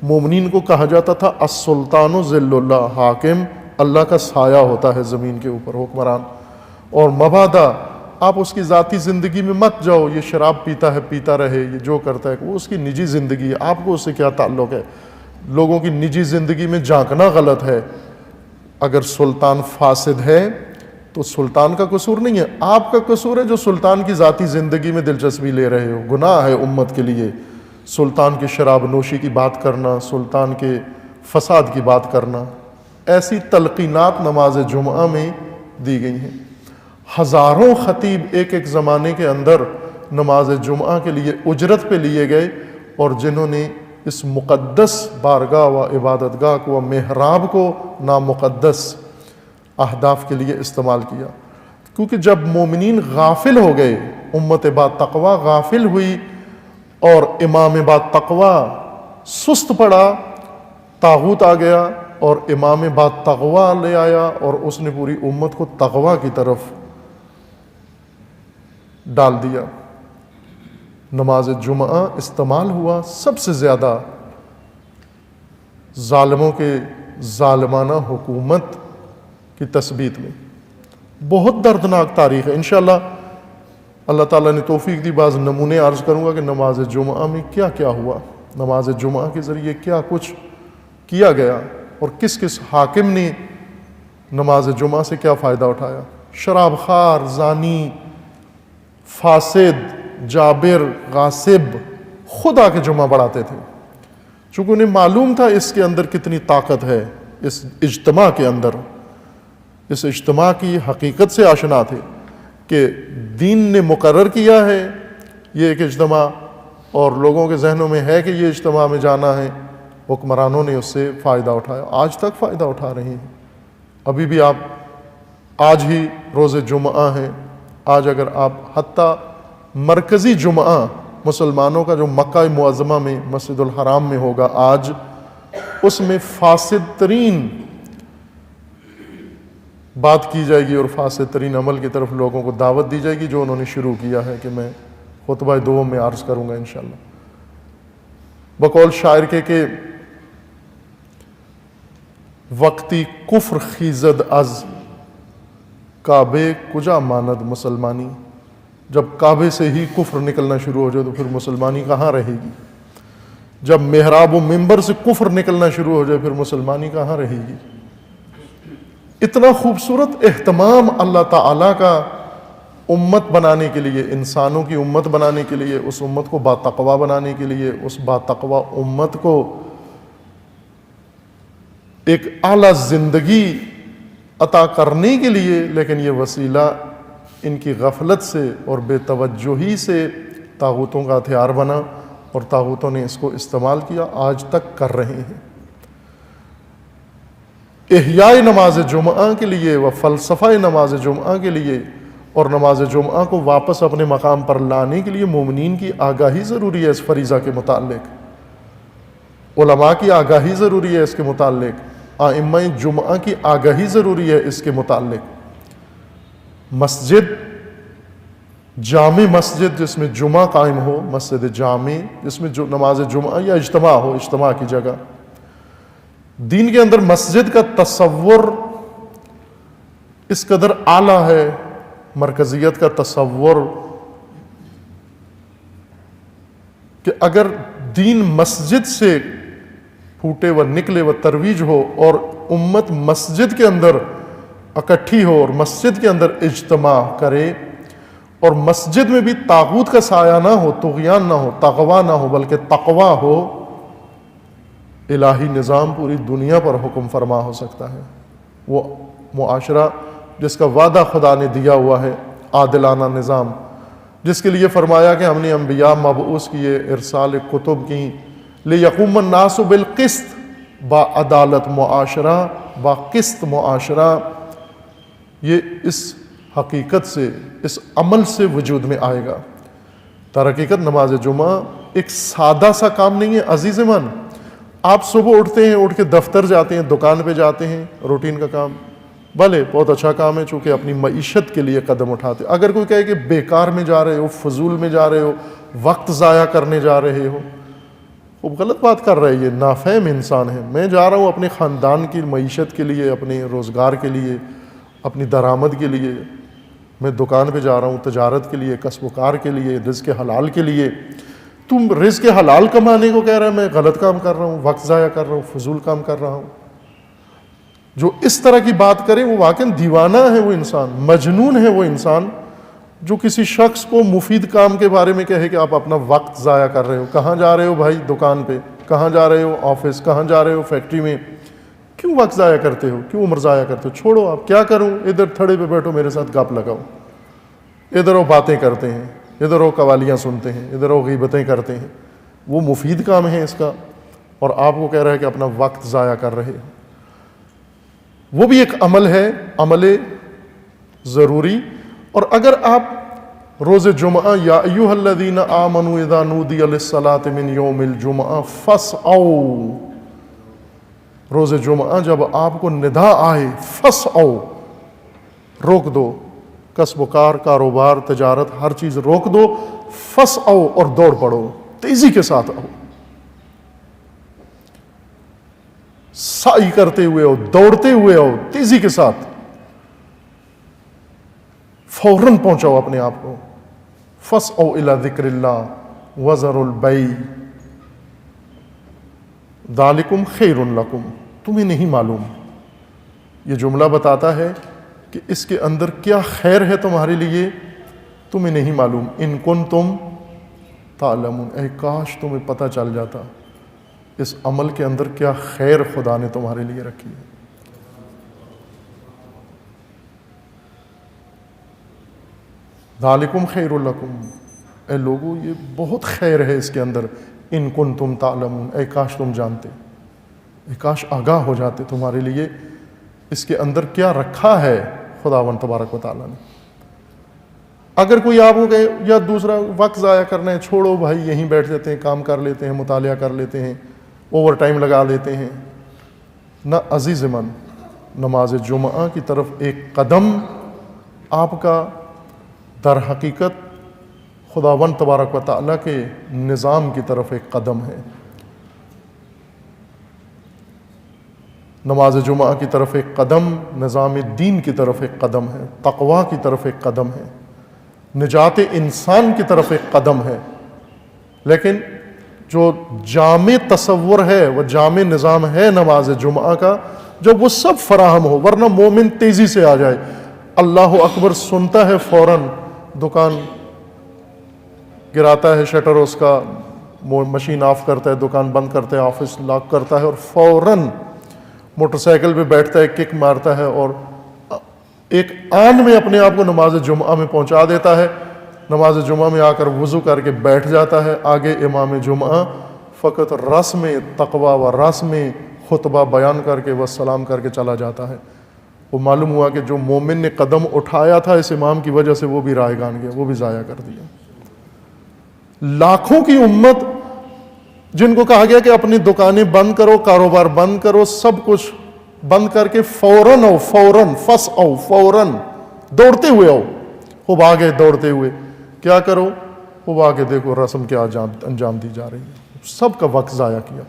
مومنین کو کہا جاتا تھا السلطان ذل اللہ، حاکم اللہ کا سایہ ہوتا ہے زمین کے اوپر حکمران. اور مبادا آپ اس کی ذاتی زندگی میں مت جاؤ، یہ شراب پیتا ہے پیتا رہے، یہ جو کرتا ہے، وہ اس کی نجی زندگی ہے، آپ کو اس سے کیا تعلق ہے. لوگوں کی نجی زندگی میں جھانکنا غلط ہے. اگر سلطان فاسد ہے تو سلطان کا قصور نہیں ہے، آپ کا قصور ہے جو سلطان کی ذاتی زندگی میں دلچسپی لے رہے ہو. گناہ ہے امت کے لیے سلطان کی شراب نوشی کی بات کرنا، سلطان کے فساد کی بات کرنا. ایسی تلقینات نماز جمعہ میں دی گئی ہیں. ہزاروں خطیب ایک ایک زمانے کے اندر نماز جمعہ کے لیے اجرت پہ لیے گئے، اور جنہوں نے اس مقدس بارگاہ و عبادت گاہ کو و محراب کو نامقدس اہداف کے لیے استعمال کیا. کیونکہ جب مومنین غافل ہو گئے، امت با تقوی غافل ہوئی اور امام با تقوی سست پڑا، طاغوت آ گیا اور امام با تقوی لے آیا، اور اس نے پوری امت کو تقوی کی طرف ڈال دیا. نماز جمعہ استعمال ہوا سب سے زیادہ ظالموں کے ظالمانہ حکومت کی تثبیت میں. بہت دردناک تاریخ ہے. انشاءاللہ اللہ تعالیٰ نے توفیق دی بعض نمونے عرض کروں گا کہ نماز جمعہ میں کیا کیا ہوا، نماز جمعہ کے ذریعے کیا کچھ کیا گیا، اور کس کس حاکم نے نماز جمعہ سے کیا فائدہ اٹھایا. شراب خوار، زانی، فاسد، جابر، غاصب خود آ کے جمعہ پڑھاتے تھے، چونکہ انہیں معلوم تھا اس کے اندر کتنی طاقت ہے، اس اجتماع کے اندر. اس اجتماع کی حقیقت سے آشنا تھے کہ دین نے مقرر کیا ہے یہ ایک اجتماع، اور لوگوں کے ذہنوں میں ہے کہ یہ اجتماع میں جانا ہے. حکمرانوں نے اس سے فائدہ اٹھایا، آج تک فائدہ اٹھا رہے ہیں. ابھی بھی آپ، آج ہی روز جمعہ ہیں، آج اگر آپ حتیٰ مرکزی جمعہ مسلمانوں کا جو مکہ معظمہ میں مسجد الحرام میں ہوگا آج، اس میں فاسد ترین بات کی جائے گی اور فاسد ترین عمل کی طرف لوگوں کو دعوت دی جائے گی، جو انہوں نے شروع کیا ہے کہ میں خطبہ دوم میں عرض کروں گا انشاءاللہ. بقول شاعر کے کہ وقتی کفر خیزد از کعبے کجا ماند مسلمانی. جب کعبے سے ہی کفر نکلنا شروع ہو جائے تو پھر مسلمانی کہاں رہے گی. جب محراب و منبر سے کفر نکلنا شروع ہو جائے پھر مسلمانی کہاں رہے گی. اتنا خوبصورت اہتمام اللہ تعالیٰ کا امت بنانے کے لیے، انسانوں کی امت بنانے کے لیے، اس امت کو باتقویٰ بنانے کے لیے، اس باتقویٰ امت کو ایک اعلیٰ زندگی عطا کرنے کے لیے. لیکن یہ وسیلہ ان کی غفلت سے اور بے توجہی سے طاغوتوں کا ہتھیار بنا، اور طاغوتوں نے اس کو استعمال کیا، آج تک کر رہے ہیں. احیاء نماز جمعہ کے لیے و فلسفہ نماز جمعہ کے لیے اور نماز جمعہ کو واپس اپنے مقام پر لانے کے لیے مومنین کی آگاہی ضروری ہے. اس فریضہ کے متعلق علماء کی آگاہی ضروری ہے، اس کے متعلق ائمہ جمعہ کی آگاہی ضروری ہے اس کے متعلق. مسجد، جامع مسجد جس میں جمعہ قائم ہو، مسجد جامع جس میں نماز جمعہ یا اجتماع ہو، اجتماع کی جگہ. دین کے اندر مسجد کا تصور اس قدر اعلیٰ ہے، مرکزیت کا تصور، کہ اگر دین مسجد سے پھوٹے و نکلے و ترویج ہو اور امت مسجد کے اندر اکٹھی ہو اور مسجد کے اندر اجتماع کرے، اور مسجد میں بھی طاغوت کا سایہ نہ ہو، طغیان نہ ہو، تقویٰ نہ ہو، بلکہ تقویٰ ہو، الہی نظام پوری دنیا پر حکم فرما ہو سکتا ہے. وہ معاشرہ جس کا وعدہ خدا نے دیا ہوا ہے، عادلانہ نظام، جس کے لیے فرمایا کہ ہم نے انبیاء مبعوث کیے، ارسال کتب کی، لیقوم الناس بالقسط، با عدالت معاشرہ، با قسط معاشرہ. یہ اس حقیقت سے، اس عمل سے وجود میں آئے گا. در حقیقت نماز جمعہ ایک سادہ سا کام نہیں ہے عزیز من. آپ صبح اٹھتے ہیں، اٹھ کے دفتر جاتے ہیں، دکان پہ جاتے ہیں، روٹین کا کام، بھلے بہت اچھا کام ہے چونکہ اپنی معیشت کے لیے قدم اٹھاتے. اگر کوئی کہے کہ بیکار میں جا رہے ہو، فضول میں جا رہے ہو، وقت ضائع کرنے جا رہے ہو وہ غلط بات کر رہا ہے، یہ نافہم انسان ہے. میں جا رہا ہوں اپنے خاندان کی معیشت کے لیے، اپنے روزگار کے لیے، اپنی درآمد کے لیے. میں دکان پہ جا رہا ہوں تجارت کے لیے، کسب و کار کے لیے، رزق حلال کے لیے. تم رزق حلال کمانے کو کہہ رہا ہے میں غلط کام کر رہا ہوں، وقت ضائع کر رہا ہوں، فضول کام کر رہا ہوں. جو اس طرح کی بات کرے وہ واقعی دیوانہ ہے، وہ انسان مجنون ہے. وہ انسان جو کسی شخص کو مفید کام کے بارے میں کہے کہ آپ اپنا وقت ضائع کر رہے ہو. کہاں جا رہے ہو بھائی؟ دکان پہ. کہاں جا رہے ہو؟ آفس. کہاں جا رہے ہو؟ فیکٹری میں. کیوں وقت ضائع کرتے ہو؟ کیوں عمر ضائع کرتے ہو؟ چھوڑو. آپ کیا کروں؟ ادھر تھڑے پہ بیٹھو میرے ساتھ گپ لگاؤ. ادھر وہ باتیں کرتے ہیں، ادھر وہ قوالیاں سنتے ہیں، ادھر وہ غیبتیں کرتے ہیں. وہ مفید کام ہے اس کا، اور آپ کو کہہ رہا ہے کہ اپنا وقت ضائع کر رہے ہو. وہ بھی ایک عمل ہے، عمل ضروری. اور اگر آپ روز جمعہ یا ایھا الذین آمنوا اذا نودی للصلاۃ من یوم الجمعہ فاسعوا، روز جمعہ جب آپ کو ندا آئے فاسعوا، روک دو. کسب و کار، کاروبار، تجارت، ہر چیز روک دو. فاسعوا، اور دوڑ پڑو، تیزی کے ساتھ آؤ. سعی کرتے ہوئے ہو، دوڑتے ہوئے ہو، تیزی کے ساتھ فوراً پہنچاؤ اپنے آپ کو. فاسعوا الی ذکر اللہ وذروا البیع ذالکم خیر لکم. تمہیں نہیں معلوم. یہ جملہ بتاتا ہے کہ اس کے اندر کیا خیر ہے تمہارے لیے، تمہیں نہیں معلوم. ان کنتم تعلمون، اے کاش تمہیں پتہ چل جاتا اس عمل کے اندر کیا خیر خدا نے تمہارے لیے رکھی ہے. ذالکم خیر لکم، اے لوگو یہ بہت خیر ہے اس کے اندر. ان کنتم تعلمون، اے کاش تم جانتے، اے کاش آگاہ ہو جاتے تمہارے لیے اس کے اندر کیا رکھا ہے خداوند تبارک و تعالیٰ نے. اگر کوئی آپ کو کہے یا دوسرا وقت ضائع کرنا ہے، چھوڑو بھائی یہیں بیٹھ جاتے ہیں، کام کر لیتے ہیں، مطالعہ کر لیتے ہیں، اوور ٹائم لگا لیتے ہیں. نہ عزیز من، نماز جمعہ کی طرف ایک قدم آپ کا در حقیقت خداوند تبارک و تعالیٰ کے نظام کی طرف ایک قدم ہے. نماز جمعہ کی طرف ایک قدم نظام دین کی طرف ایک قدم ہے، تقویٰ کی طرف ایک قدم ہے، نجات انسان کی طرف ایک قدم ہے. لیکن جو جامع تصور ہے، وہ جامع نظام ہے نماز جمعہ کا، جب وہ سب فراہم ہو. ورنہ مومن تیزی سے آ جائے، اللہ اکبر سنتا ہے، فوراً دکان گراتا ہے، شٹر اس کا، مشین آف کرتا ہے، دکان بند کرتا ہے، آفس لاک کرتا ہے، اور فوراً موٹر سائیکل پہ بیٹھتا ہے، کک مارتا ہے، اور ایک آن میں اپنے آپ کو نماز جمعہ میں پہنچا دیتا ہے. نماز جمعہ میں آ کر وضو کر کے بیٹھ جاتا ہے آگے امام جمعہ، فقط رسم تقویٰ و رسم خطبہ بیان کر کے والسلام کر کے چلا جاتا ہے. وہ معلوم ہوا کہ جو مومن نے قدم اٹھایا تھا اس امام کی وجہ سے وہ بھی رائگان گیا، وہ بھی ضائع کر دیا. لاکھوں کی امت جن کو کہا گیا کہ اپنی دکانیں بند کرو، کاروبار بند کرو، سب کچھ بند کر کے فوراً آؤ، فوراً فاسعوا، فوراً دوڑتے ہوئے آؤ. خوب آگے دوڑتے ہوئے کیا کرو؟ خوب آگے دیکھو رسم کیا انجام دی جا رہی ہے. سب کا وقت ضائع کیا.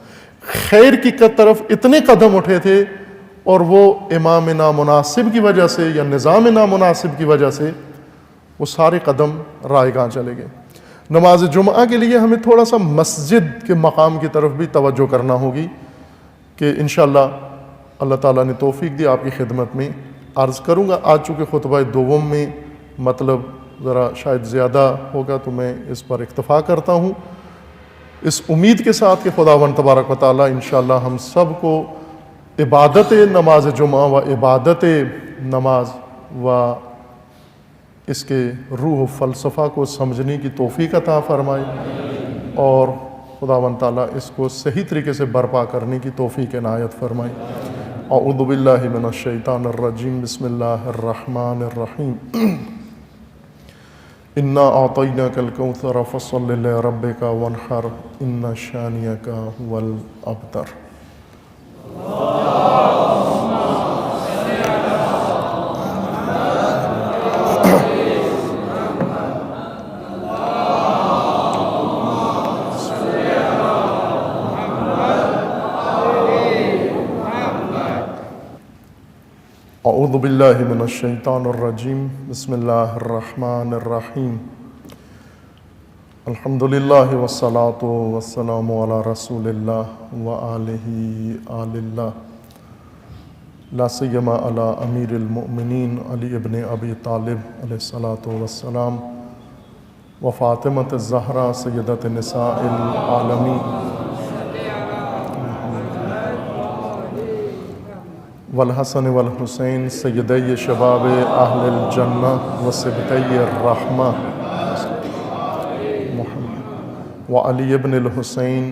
خیر کی طرف اتنے قدم اٹھے تھے، اور وہ امام نامناسب کی وجہ سے یا نظام نامناسب کی وجہ سے وہ سارے قدم رائگاں چلے گئے. نماز جمعہ کے لیے ہمیں تھوڑا سا مسجد کے مقام کی طرف بھی توجہ کرنا ہوگی کہ انشاءاللہ اللہ تعالیٰ نے توفیق دی آپ کی خدمت میں عرض کروں گا. آج چونکہ خطبہ دوم میں مطلب ذرا شاید زیادہ ہوگا تو میں اس پر اکتفا کرتا ہوں، اس امید کے ساتھ کہ خداوند تبارک و تعالیٰ انشاءاللہ ہم سب کو عبادت نماز جمعہ و عبادت نماز و اس کے روح و فلسفہ کو سمجھنے کی توفیق عطا فرمائے، اور خداوند تعالیٰ اس کو صحیح طریقے سے برپا کرنے کی توفیق عنایت فرمائے. اعوذ باللہ من الشیطان الرجیم، بسم اللہ الرحمن الرحیم. انا اعطیناک الکوثر فصل لربک وانحر ان شانئک هو الابتر. اعوذ باللہ من الشیطان الرجیم بسم اللہ الرحمن الرحیم الحمدللہ والصلاة والسلام علی رسول اللہ وآلہ آل اللہ لا سیما علی امیر المؤمنین علی ابن ابی طالب علیہ الصلاۃ والسلام و فاطمۃ الزہرا سیدۃ نساء العالمین والحسن والحسین سیدی شباب اہل الجنہ و سبطی الرحمہ وعلی ابن الحسین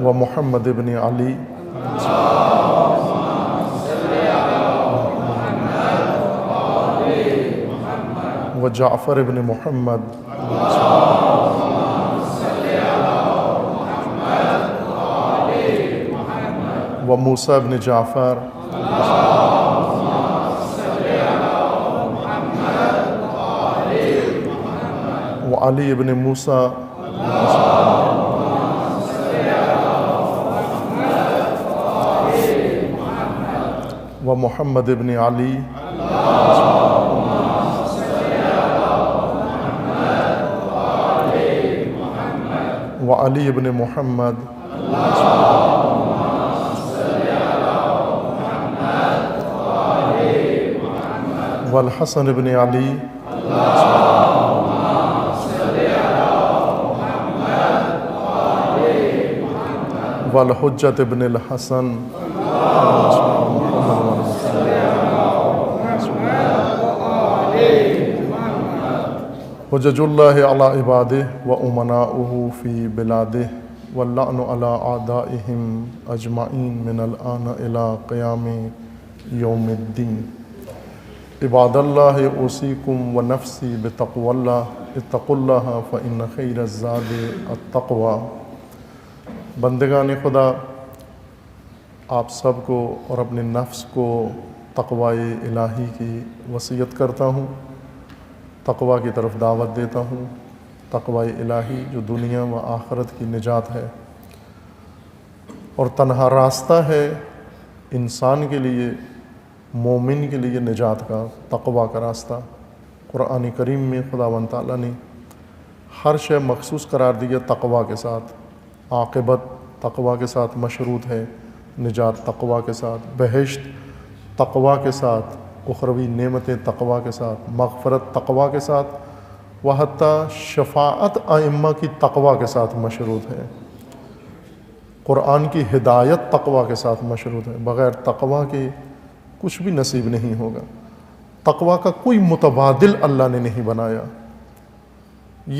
و محمد ابن علی و جعفر ابن محمد و موسیٰ ابن جعفر و علی ابن موسیٰ و محمد ابن علی و علی ابن محمد والحسن ابن علی والحجت ابن الحسن حجج اللہ علی عبادہ و امناؤہ فی بلادہ واللعن علی اعدائہم اجمعین من الآن الی قیام یوم الدین عباد اللہ اوصیکم و نفسی بتقوی اللہ اتقوا اللہ فإن خیر الزاد التقوی۔ بندگان خدا، آپ سب کو اور اپنے نفس کو تقوی الہی کی وصیت کرتا ہوں، تقوی کی طرف دعوت دیتا ہوں، تقوی الہی جو دنیا و آخرت کی نجات ہے اور تنہا راستہ ہے انسان کے لیے، مومن کے لیے نجات کا، تقوی کا راستہ۔ قرآن کریم میں خداوند تعالیٰ نے ہر شے مخصوص قرار دیا تقوی کے ساتھ، عاقبت تقوی کے ساتھ مشروط ہے، نجات تقوی کے ساتھ، بہشت تقوی کے ساتھ، اخروی نعمتیں تقوی کے ساتھ، مغفرت تقوی کے ساتھ، و حتیٰ شفاعت ائمہ کی تقوی کے ساتھ مشروط ہے۔ قرآن کی ہدایت تقوی کے ساتھ مشروط ہے، بغیر تقوی کے کچھ بھی نصیب نہیں ہوگا۔ تقوی کا کوئی متبادل اللہ نے نہیں بنایا،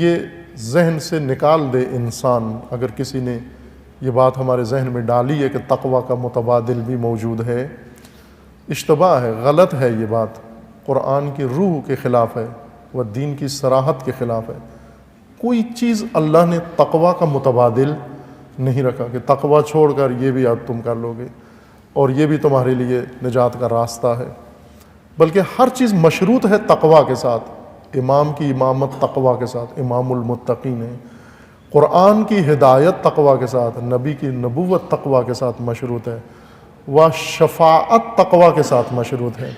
یہ ذہن سے نکال دے انسان۔ اگر کسی نے یہ بات ہمارے ذہن میں ڈالی ہے کہ تقوی کا متبادل بھی موجود ہے، اشتباہ ہے، غلط ہے یہ بات، قرآن کی روح کے خلاف ہے و دین کی صراحت کے خلاف ہے۔ کوئی چیز اللہ نے تقوی کا متبادل نہیں رکھا کہ تقوی چھوڑ کر یہ بھی اب تم کر لو گے اور یہ بھی تمہارے لیے نجات کا راستہ ہے، بلکہ ہر چیز مشروط ہے تقوی کے ساتھ۔ امام کی امامت تقوی کے ساتھ، امام المتقین ہے۔ قرآن کی ہدایت تقوی کے ساتھ، نبی کی نبوت تقوی کے ساتھ مشروط ہے، و شفاعت تقوی کے ساتھ مشروط ہے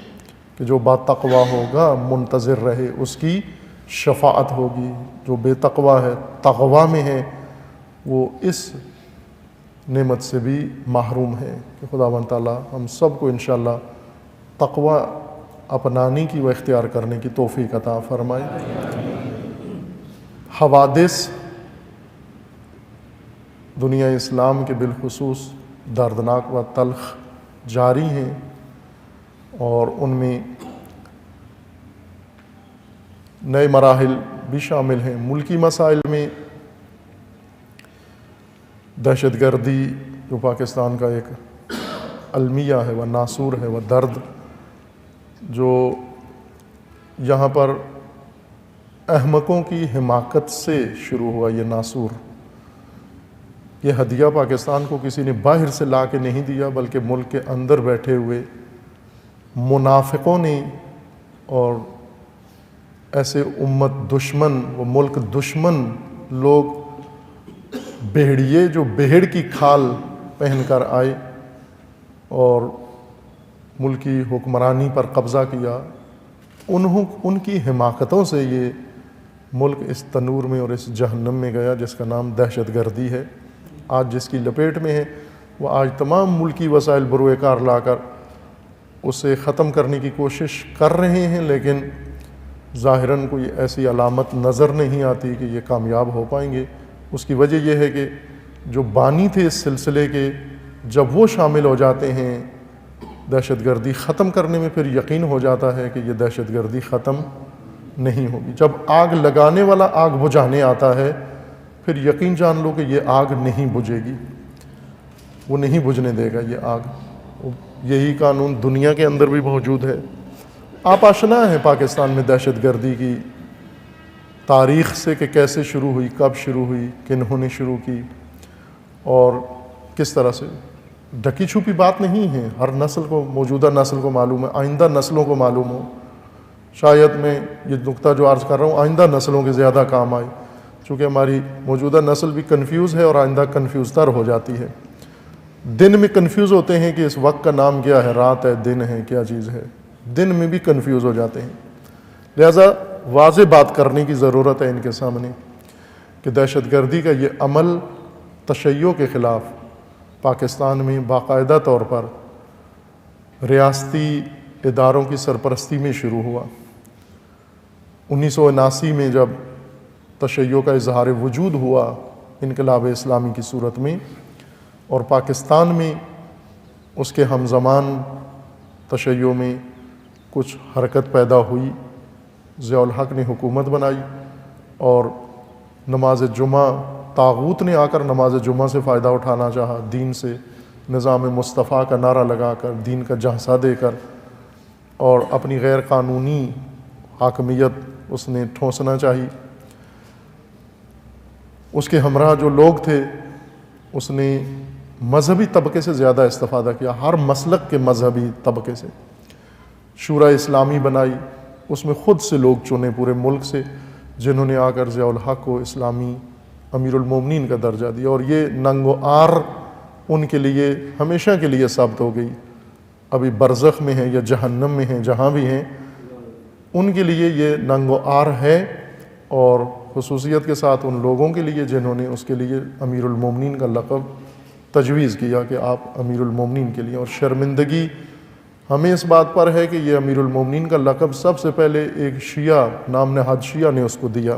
کہ جو با تقوی ہوگا منتظر رہے، اس کی شفاعت ہوگی۔ جو بے تقوی ہے، تقوی میں ہے، وہ اس نعمت سے بھی محروم ہے کہ خداوند تعالیٰ ہم سب کو انشاءاللہ تقوی اپنانے کی و اختیار کرنے کی توفیق عطا فرمائے۔ حوادث دنیا اسلام کے بالخصوص دردناک و تلخ جاری ہیں، اور ان میں نئے مراحل بھی شامل ہیں۔ ملکی مسائل میں دہشت گردی جو پاکستان کا ایک المیہ ہے و ناسور ہے و درد، جو یہاں پر احمقوں کی حماقت سے شروع ہوا، یہ ناسور، یہ ہدیہ پاکستان کو کسی نے باہر سے لا کے نہیں دیا، بلکہ ملک کے اندر بیٹھے ہوئے منافقوں نے اور ایسے امت دشمن و ملک دشمن لوگ بھیڑیے جو بھیڑ کی کھال پہن کر آئے اور ملکی حکمرانی پر قبضہ کیا، ان کی حماقتوں سے یہ ملک اس تنور میں اور اس جہنم میں گیا جس کا نام دہشت گردی ہے۔ آج جس کی لپیٹ میں ہے وہ آج تمام ملکی وسائل بروئے کار لا کر اسے ختم کرنے کی کوشش کر رہے ہیں، لیکن ظاہراً کوئی ایسی علامت نظر نہیں آتی کہ یہ کامیاب ہو پائیں گے۔ اس کی وجہ یہ ہے کہ جو بانی تھے اس سلسلے کے، جب وہ شامل ہو جاتے ہیں دہشت گردی ختم کرنے میں، پھر یقین ہو جاتا ہے کہ یہ دہشت گردی ختم نہیں ہوگی۔ جب آگ لگانے والا آگ بجھانے آتا ہے پھر یقین جان لو کہ یہ آگ نہیں بجھے گی، وہ نہیں بجھنے دے گا یہ آگ۔ یہی قانون دنیا کے اندر بھی موجود ہے۔ آپ آشنا ہیں پاکستان میں دہشت گردی کی تاریخ سے کہ کیسے شروع ہوئی، کب شروع ہوئی، کنہوں نے شروع کی اور کس طرح سے۔ ڈھکی چھپی بات نہیں ہے، ہر نسل کو، موجودہ نسل کو معلوم ہے، آئندہ نسلوں کو معلوم ہو۔ شاید میں یہ نقطہ جو عرض کر رہا ہوں آئندہ نسلوں کے زیادہ کام آئے، چونکہ ہماری موجودہ نسل بھی کنفیوز ہے اور آئندہ کنفیوز تر ہو جاتی ہے۔ دن میں کنفیوز ہوتے ہیں کہ اس وقت کا نام کیا ہے، رات ہے، دن ہے، کیا چیز ہے، دن میں بھی کنفیوز ہو جاتے ہیں۔ لہٰذا واضح بات کرنے کی ضرورت ہے ان کے سامنے کہ دہشت گردی کا یہ عمل تشیع کے خلاف پاکستان میں باقاعدہ طور پر ریاستی اداروں کی سرپرستی میں شروع ہوا۔ 1979 میں جب تشیع کا اظہار وجود ہوا انقلاب اسلامی کی صورت میں، اور پاکستان میں اس کے ہمزمان تشیع میں کچھ حرکت پیدا ہوئی، ضیاء الحق نے حکومت بنائی اور نماز جمعہ، طاغوت نے آ کر نماز جمعہ سے فائدہ اٹھانا چاہا، دین سے، نظام مصطفیٰ کا نعرہ لگا کر، دین کا جھانسا دے کر، اور اپنی غیر قانونی حاکمیت اس نے ٹھونسنا چاہی۔ اس کے ہمراہ جو لوگ تھے اس نے مذہبی طبقے سے زیادہ استفادہ کیا، ہر مسلک کے مذہبی طبقے سے۔ شورا اسلامی بنائی، اس میں خود سے لوگ چنے پورے ملک سے، جنہوں نے آ کر ضیاء الحق کو اسلامی امیر المومنین کا درجہ دیا، اور یہ ننگ و آر ان کے لیے ہمیشہ کے لیے ثابت ہو گئی۔ ابھی برزخ میں ہیں یا جہنم میں ہیں، جہاں بھی ہیں، ان کے لیے یہ ننگ و آر ہے، اور خصوصیت کے ساتھ ان لوگوں کے لیے جنہوں نے اس کے لیے امیر المومنین کا لقب تجویز کیا کہ آپ امیر المومنین کے لیے۔ اور شرمندگی ہمیں اس بات پر ہے کہ یہ امیر المومنین کا لقب سب سے پہلے ایک شیعہ، نام نہاد شیعہ نے اس کو دیا،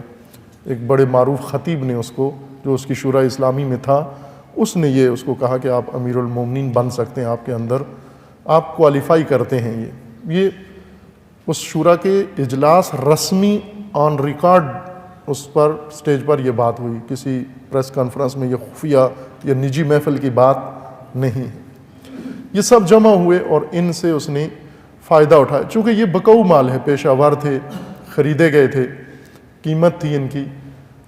ایک بڑے معروف خطیب نے اس کو، جو اس کی شورا اسلامی میں تھا، اس نے یہ اس کو کہا کہ آپ امیر المومنین بن سکتے ہیں، آپ کے اندر آپ کوالیفائی کرتے ہیں۔ یہ اس شورا کے اجلاس رسمی on record us per stage پر یہ بات ہوئی، کسی پریس کانفرنس میں، یہ خفیہ یا نجی محفل کی بات نہیں ہے۔ یہ سب جمع ہوئے اور ان سے اس نے فائدہ اٹھایا، چونکہ یہ بکو مال ہے، پیشہ ور تھے، خریدے گئے تھے، قیمت تھی ان کی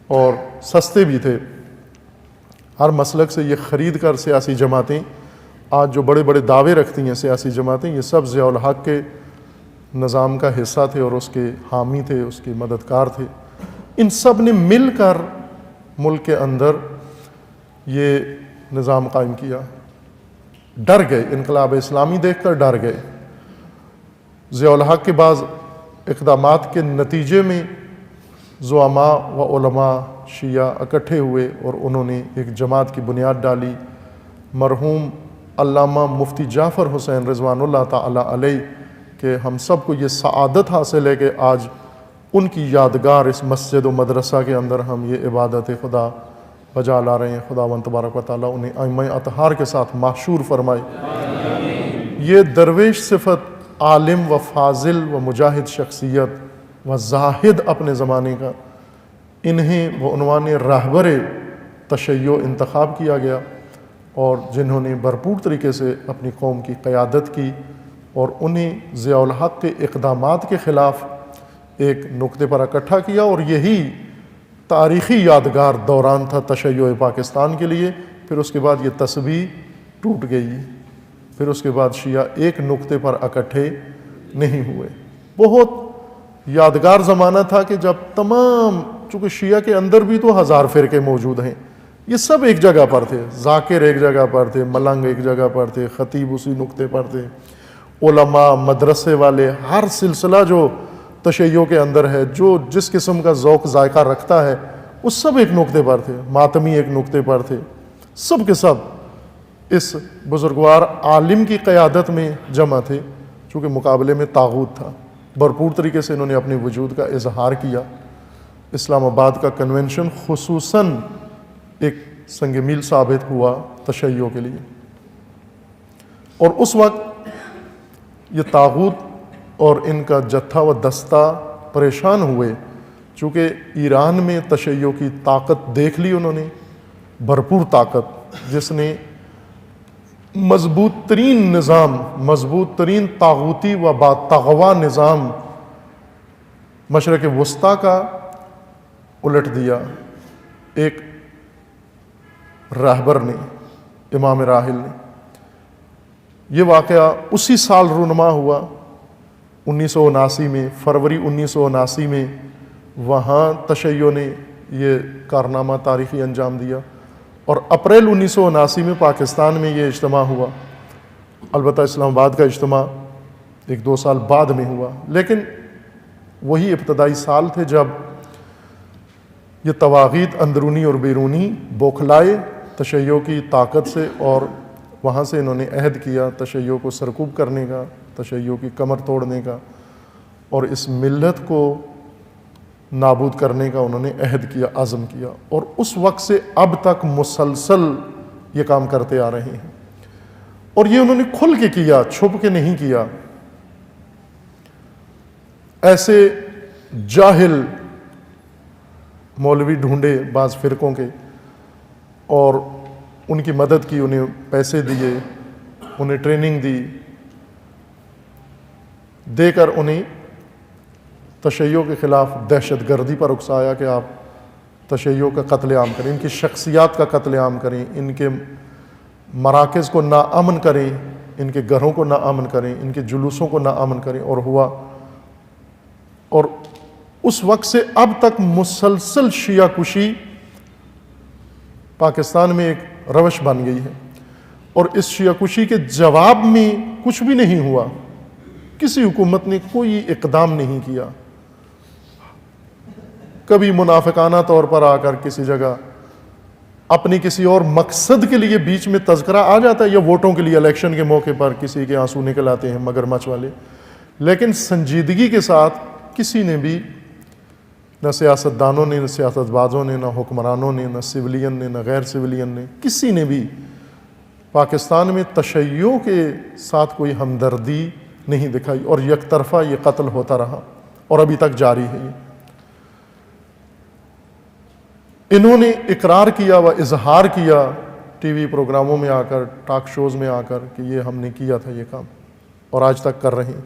اور سستے بھی تھے۔ ہر مسلک سے یہ خرید کر سیاسی جماعتیں آج جو بڑے بڑے دعوے رکھتی ہیں، سیاسی جماعتیں، یہ سب ضیاء الحق کے نظام کا حصہ تھے اور اس کے حامی تھے، اس کے مددگار تھے۔ ان سب نے مل کر ملک کے اندر یہ نظام قائم کیا۔ ڈر گئے، انقلاب اسلامی دیکھ کر ڈر گئے۔ ضیاء الحق کے بعض اقدامات کے نتیجے میں زعماء و علماء شیعہ اکٹھے ہوئے اور انہوں نے ایک جماعت کی بنیاد ڈالی۔ مرحوم علامہ مفتی جعفر حسین رضوان اللہ تعالی علیہ کہ ہم سب کو یہ سعادت حاصل ہے کہ آج ان کی یادگار اس مسجد و مدرسہ کے اندر ہم یہ عبادت خدا بجا لا رہے ہیں۔ خداوند تبارک و تعالیٰ انہیں ائمہ اطہار کے ساتھ محشور فرمائے۔ یہ درویش صفت، عالم و فاضل و مجاہد شخصیت و زاہد اپنے زمانے کا، انہیں وہ عنوان راہبر تشیع انتخاب کیا گیا، اور جنہوں نے بھرپور طریقے سے اپنی قوم کی قیادت کی، اور انہیں ضیاء الحق کے اقدامات کے خلاف ایک نقطے پر اکٹھا کیا، اور یہی تاریخی یادگار دوران تھا تشیع پاکستان کے لیے۔ پھر اس کے بعد یہ تسبیح ٹوٹ گئی، پھر اس کے بعد شیعہ ایک نقطے پر اکٹھے نہیں ہوئے۔ بہت یادگار زمانہ تھا کہ جب تمام، چونکہ شیعہ کے اندر بھی تو ہزار فرقے موجود ہیں، یہ سب ایک جگہ پر تھے. ذاکر ایک جگہ پر تھے, ملنگ ایک جگہ پر تھے, خطیب اسی نقطے پر تھے, علماء, مدرسے والے, ہر سلسلہ جو تشیع کے اندر ہے, جو جس قسم کا ذوق ذائقہ رکھتا ہے, وہ سب ایک نقطے پر تھے. ماتمی ایک نقطے پر تھے. سب کے سب اس بزرگوار عالم کی قیادت میں جمع تھے. چونکہ مقابلے میں طاغوت تھا, بھرپور طریقے سے انہوں نے اپنے وجود کا اظہار کیا. اسلام آباد کا کنونشن خصوصاً ایک سنگ میل ثابت ہوا تشیع کے لیے. اور اس وقت یہ طاغوت اور ان کا جتھا و دستہ پریشان ہوئے, چونکہ ایران میں تشیع کی طاقت دیکھ لی انہوں نے, بھرپور طاقت, جس نے مضبوط ترین نظام, مضبوط ترین طاغوتی و باتغوا نظام مشرق وسطیٰ کا الٹ دیا. ایک راہبر نے, امام راحل نے. یہ واقعہ اسی سال رونما ہوا 1979 میں, فروری 1979 میں. وہاں تشیع نے یہ کارنامہ تاریخی انجام دیا, اور اپریل 1979 میں پاکستان میں یہ اجتماع ہوا. البتہ اسلام آباد کا اجتماع 1-2 سال بعد میں ہوا, لیکن وہی ابتدائی سال تھے جب یہ طواغیت اندرونی اور بیرونی بوکھلائے تشیع کی طاقت سے, اور وہاں سے انہوں نے عہد کیا تشیع کو سرکوب کرنے کا, تشیع کی کمر توڑنے کا, اور اس ملت کو نابود کرنے کا انہوں نے عہد کیا, عزم کیا. اور اس وقت سے اب تک مسلسل یہ کام کرتے آ رہے ہیں. اور یہ انہوں نے کھل کے کیا, چھپ کے نہیں کیا. ایسے جاہل مولوی ڈھونڈے بعض فرقوں کے, اور ان کی مدد کی, انہیں پیسے دیے, انہیں ٹریننگ دی, دے کر انہیں تشیع کے خلاف دہشت گردی پر اکسایا کہ آپ تشیع کا قتل عام کریں, ان کی شخصیات کا قتل عام کریں, ان کے مراکز کو ناامن کریں, ان کے گھروں کو ناامن کریں, ان کے جلوسوں کو ناامن کریں. اور ہوا. اور اس وقت سے اب تک مسلسل شیعہ کشی پاکستان میں ایک روش بن گئی ہے. اور اس شیعہ کشی کے جواب میں کچھ بھی نہیں ہوا, کسی حکومت نے کوئی اقدام نہیں کیا. کبھی منافقانہ طور پر آ کر کسی جگہ اپنی کسی اور مقصد کے لیے بیچ میں تذکرہ آ جاتا ہے, یا ووٹوں کے لیے الیکشن کے موقع پر کسی کے آنسو نکل آتے ہیں مگرمچھ والے. لیکن سنجیدگی کے ساتھ کسی نے بھی, نہ سیاستدانوں نے, نہ سیاست بازوں نے, نہ حکمرانوں نے, نہ سولین نے, نہ غیر سولین نے, کسی نے بھی پاکستان میں تشیع کے ساتھ کوئی ہمدردی نہیں دکھائی. اور یک طرفہ یہ قتل ہوتا رہا, اور ابھی تک جاری ہے. انہوں نے اقرار کیا و اظہار کیا ٹی وی پروگراموں میں آ کر, ٹاک شوز میں آ کر, کہ یہ ہم نے کیا تھا یہ کام, اور آج تک کر رہے ہیں.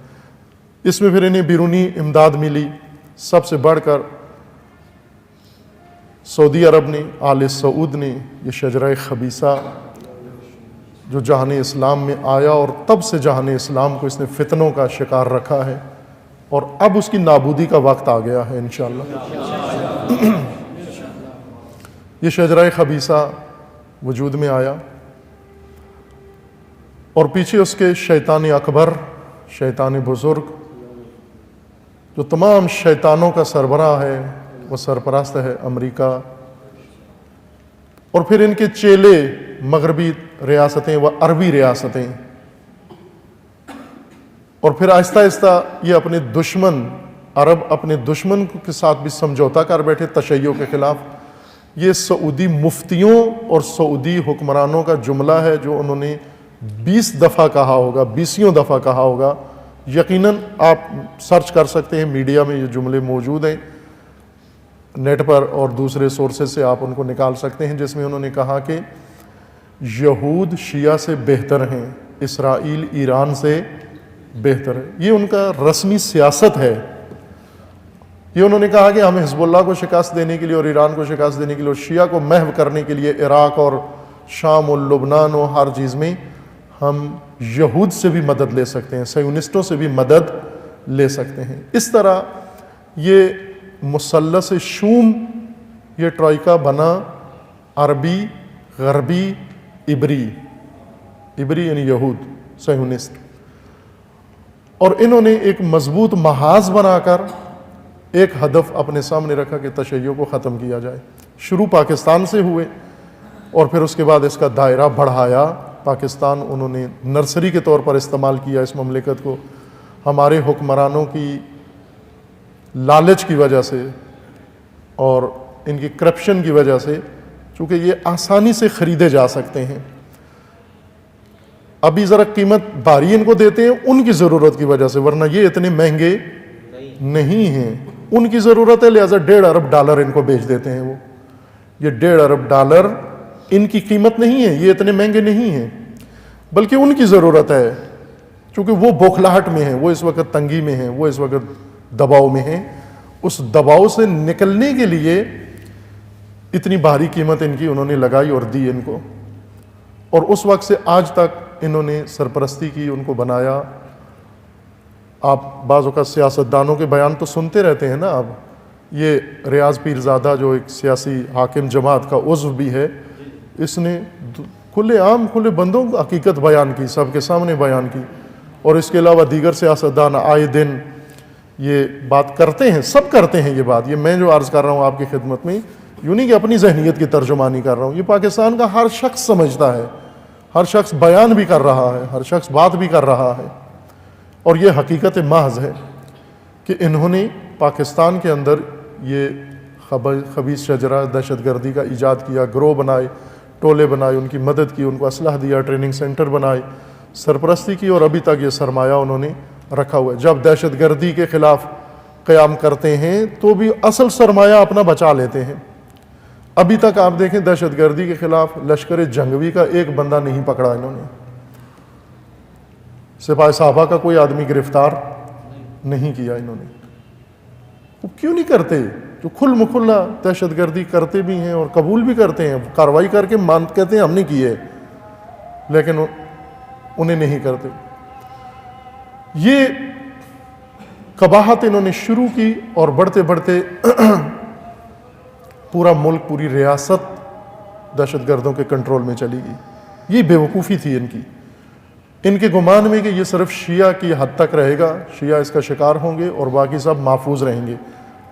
اس میں پھر انہیں بیرونی امداد ملی. سب سے بڑھ کر سعودی عرب نے, آل سعود نے, یہ شجرہ خبیثہ جو جہان اسلام میں آیا, اور تب سے جہان اسلام کو اس نے فتنوں کا شکار رکھا ہے, اور اب اس کی نابودی کا وقت آ گیا ہے انشاءاللہ. یہ شجرہ خبیثہ وجود میں آیا, اور پیچھے اس کے شیطان اکبر, شیطان بزرگ, جو تمام شیطانوں کا سربراہ ہے, وہ سرپرست ہے امریکہ. اور پھر ان کے چیلے مغربی ریاستیں و عربی ریاستیں. اور پھر آہستہ آہستہ یہ اپنے دشمن, عرب اپنے دشمن کے ساتھ بھی سمجھوتا کر بیٹھے تشیع کے خلاف. یہ سعودی مفتیوں اور سعودی حکمرانوں کا جملہ ہے جو انہوں نے 20 دفعہ کہا ہوگا, 20 دفعہ کہا ہوگا. یقیناً آپ سرچ کر سکتے ہیں, میڈیا میں یہ جملے موجود ہیں نیٹ پر, اور دوسرے سورسز سے آپ ان کو نکال سکتے ہیں, جس میں انہوں نے کہا کہ یہود شیعہ سے بہتر ہیں, اسرائیل ایران سے بہتر ہے. یہ ان کا رسمی سیاست ہے. یہ انہوں نے کہا کہ ہم حزب اللہ کو شکست دینے کے لیے اور ایران کو شکست دینے کے لیے اور شیعہ کو محو کرنے کے لیے عراق اور شام اور لبنان اور ہر چیز میں ہم یہود سے بھی مدد لے سکتے ہیں, صہیونسٹوں سے بھی مدد لے سکتے ہیں. اس طرح یہ مثلث شوم, یہ ٹرائیکا بنا, عربی، غربی، عبری یعنی یہود، صہیونسٹ، اور انہوں نے ایک مضبوط محاذ بنا کر ایک ہدف اپنے سامنے رکھا کہ تشیع کو ختم کیا جائے۔ شروع پاکستان سے ہوئے اور پھر اس کے بعد اس کا دائرہ بڑھایا۔ پاکستان انہوں نے نرسری کے طور پر استعمال کیا اس مملکت کو، ہمارے حکمرانوں کی لالچ کی وجہ سے اور ان کی کرپشن کی وجہ سے، چونکہ یہ آسانی سے خریدے جا سکتے ہیں۔ ابھی ذرا قیمت بھاری ان کو دیتے ہیں ان کی ضرورت کی وجہ سے، ورنہ یہ اتنے مہنگے نہیں ہیں۔ ان کی ضرورت ہے لہٰذا $1.5 ارب ان کو بیچ دیتے ہیں۔ وہ یہ $1.5 ارب ان کی قیمت نہیں ہے، یہ اتنے مہنگے نہیں ہیں، بلکہ ان کی ضرورت ہے، چونکہ وہ بوکھلاہٹ میں ہیں، وہ اس وقت تنگی میں ہیں، وہ اس وقت دباؤ میں ہیں۔ اس دباؤ سے نکلنے کے لیے اتنی بھاری قیمت ان کی انہوں نے لگائی اور دی ان کو، اور اس وقت سے آج تک انہوں نے سرپرستی کی، ان کو بنایا۔ آپ بعض اوقات سیاستدانوں کے بیان تو سنتے رہتے ہیں نا، اب یہ ریاض پیرزادہ جو ایک سیاسی حاکم جماعت کا عضو بھی ہے، اس نے کھلے عام کھلے بندوں کو حقیقت بیان کی، سب کے سامنے بیان کی، اور اس کے علاوہ دیگر سیاستدان آئے دن یہ بات کرتے ہیں، سب کرتے ہیں یہ بات۔ یہ میں جو عرض کر رہا ہوں آپ کی خدمت میں، یوں نہیں کہ اپنی ذہنیت کی ترجمانی کر رہا ہوں، یہ پاکستان کا ہر شخص سمجھتا ہے، ہر شخص بیان بھی کر رہا ہے، ہر شخص بات بھی کر رہا ہے، اور یہ حقیقت محض ہے کہ انہوں نے پاکستان کے اندر یہ خبیث شجرہ دہشت گردی کا ایجاد کیا، گروہ بنائے، ٹولے بنائے، ان کی مدد کی، ان کو اسلحہ دیا، ٹریننگ سینٹر بنائے، سرپرستی کی، اور ابھی تک یہ سرمایہ انہوں نے رکھا ہوا ہے۔ جب دہشت گردی کے خلاف قیام کرتے ہیں تو بھی اصل سرمایہ اپنا بچا لیتے ہیں۔ ابھی تک آپ دیکھیں دہشت گردی کے خلاف لشکر جنگوی کا ایک بندہ نہیں پکڑا انہوں نے، سپاہ صحابہ کا کوئی آدمی گرفتار نہیں کیا انہوں نے۔ وہ کیوں نہیں کرتے؟ جو کھل مکھلا دہشت گردی کرتے بھی ہیں اور قبول بھی کرتے ہیں، کارروائی کر کے کہتے ہیں ہم نے کی ہے، لیکن انہیں نہیں کرتے۔ یہ قباحت انہوں نے شروع کی اور بڑھتے بڑھتے پورا ملک، پوری ریاست دہشت گردوں کے کنٹرول میں چلی گئی۔ یہ بے وقوفی تھی ان کی، ان کے گمان میں کہ یہ صرف شیعہ کی حد تک رہے گا، شیعہ اس کا شکار ہوں گے اور باقی سب محفوظ رہیں گے،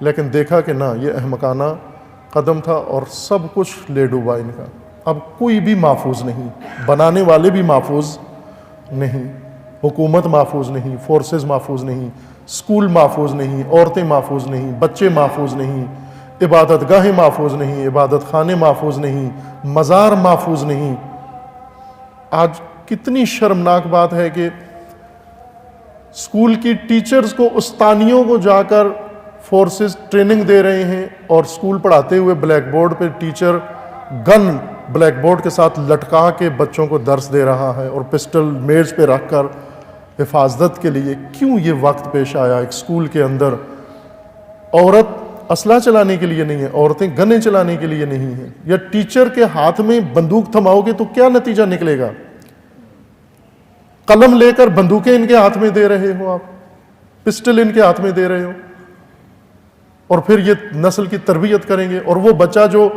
لیکن دیکھا کہ نہ، یہ احمقانہ قدم تھا اور سب کچھ لے ڈوبا ان کا۔ اب کوئی بھی محفوظ نہیں، بنانے والے بھی محفوظ نہیں، حکومت محفوظ نہیں، فورسز محفوظ نہیں، اسکول محفوظ نہیں، عورتیں محفوظ نہیں، بچے محفوظ نہیں، عبادت گاہیں محفوظ نہیں، عبادت خانے محفوظ نہیں، مزار محفوظ نہیں۔ آج کتنی شرمناک بات ہے کہ اسکول کی ٹیچرز کو، استانیوں کو جا کر فورسز ٹریننگ دے رہے ہیں، اور اسکول پڑھاتے ہوئے بلیک بورڈ پہ ٹیچر گن بلیک بورڈ کے ساتھ لٹکا کے بچوں کو درس دے رہا ہے، اور پسٹل میز پہ رکھ کر حفاظت کے لیے۔ کیوں یہ وقت پیش آیا ایک اسکول کے اندر؟ عورت اسلحہ چلانے کے لیے نہیں ہے، عورتیں گنیں چلانے کے لیے نہیں ہیں۔ یا ٹیچر کے ہاتھ میں بندوق تھماؤ گے تو کیا نتیجہ نکلے گا؟ قلم لے کر بندوقیں ان کے ہاتھ میں دے رہے ہو، آپ پسٹل ان کے ہاتھ میں دے رہے ہو، اور پھر یہ نسل کی تربیت کریں گے۔ اور وہ بچہ جو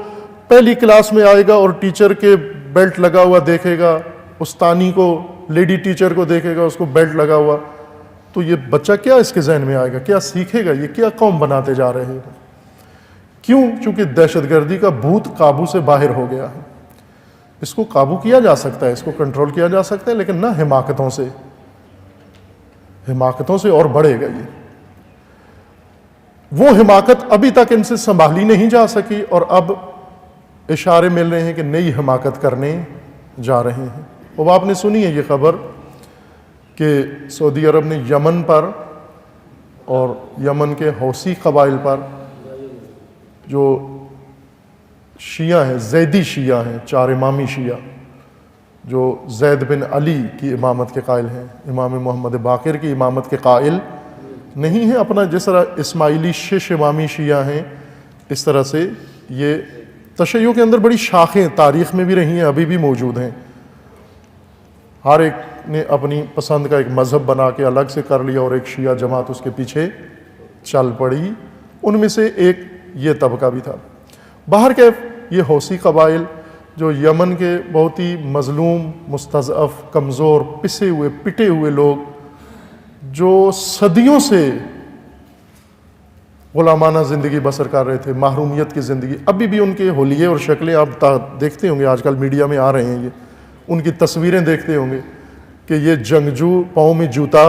پہلی کلاس میں آئے گا اور ٹیچر کے بیلٹ لگا ہوا دیکھے گا، استانی کو، لیڈی ٹیچر کو دیکھے گا، اس کو بیلٹ لگا ہوا، تو یہ بچہ کیا اس کے ذہن میں آئے گا؟ کیا سیکھے گا؟ یہ کیا قوم بناتے جا رہے ہیں؟ کیوں؟ چونکہ دہشت گردی کا بھوت قابو سے باہر ہو گیا ہے۔ اس کو قابو کیا جا سکتا ہے، اس کو کنٹرول کیا جا سکتا ہے، لیکن نہ حماقتوں سے، حماقتوں سے اور بڑھے گا یہ۔ وہ حماقت ابھی تک ان سے سنبھالی نہیں جا سکی، اور اب اشارے مل رہے ہیں کہ نئی حماقت کرنے جا رہے ہیں۔ اب آپ نے سنی ہے یہ خبر کہ سعودی عرب نے یمن پر اور یمن کے حوثی قبائل پر جو شیعہ ہیں، زیدی شیعہ ہیں، 4 امامی شیعہ، جو زید بن علی کی امامت کے قائل ہیں، امام محمد باقر کی امامت کے قائل نہیں ہیں، اپنا جس طرح اسماعیلی 6 امامی شیعہ ہیں، اس طرح سے یہ تشیع کے اندر بڑی شاخیں تاریخ میں بھی رہی ہیں، ابھی بھی موجود ہیں۔ ہر ایک نے اپنی پسند کا ایک مذہب بنا کے الگ سے کر لیا، اور ایک شیعہ جماعت اس کے پیچھے چل پڑی۔ ان میں سے ایک یہ طبقہ بھی تھا۔ باہر کے یہ حوثی قبائل جو یمن کے بہت ہی مظلوم، مستضعف، کمزور، پسے ہوئے، پٹے ہوئے لوگ جو صدیوں سے غلامانہ زندگی بسر کر رہے تھے، محرومیت کی زندگی، ابھی بھی ان کے حلیے اور شکلیں آپ دیکھتے ہوں گے، آج کل میڈیا میں آ رہے ہیں، یہ ان کی تصویریں دیکھتے ہوں گے کہ یہ جنگجو پاؤں میں جوتا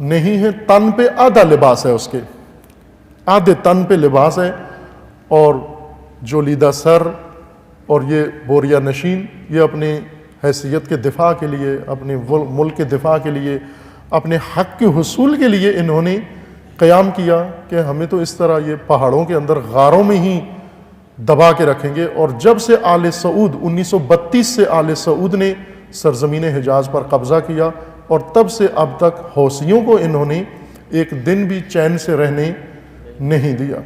نہیں ہے، تن پہ آدھا لباس ہے، اس کے آدھے تن پہ لباس ہے، اور جولیدہ سر اور یہ بوریا نشین، یہ اپنے حیثیت کے دفاع کے لیے، اپنے ملک کے دفاع کے لیے، اپنے حق کے حصول کے لیے انہوں نے قیام کیا کہ ہمیں تو اس طرح یہ پہاڑوں کے اندر غاروں میں ہی دبا کے رکھیں گے۔ اور جب سے آل سعود 1932 سے آل سعود نے سرزمین حجاز پر قبضہ کیا، اور تب سے اب تک حوثیوں کو انہوں نے ایک دن بھی چین سے رہنے نہیں دیا۔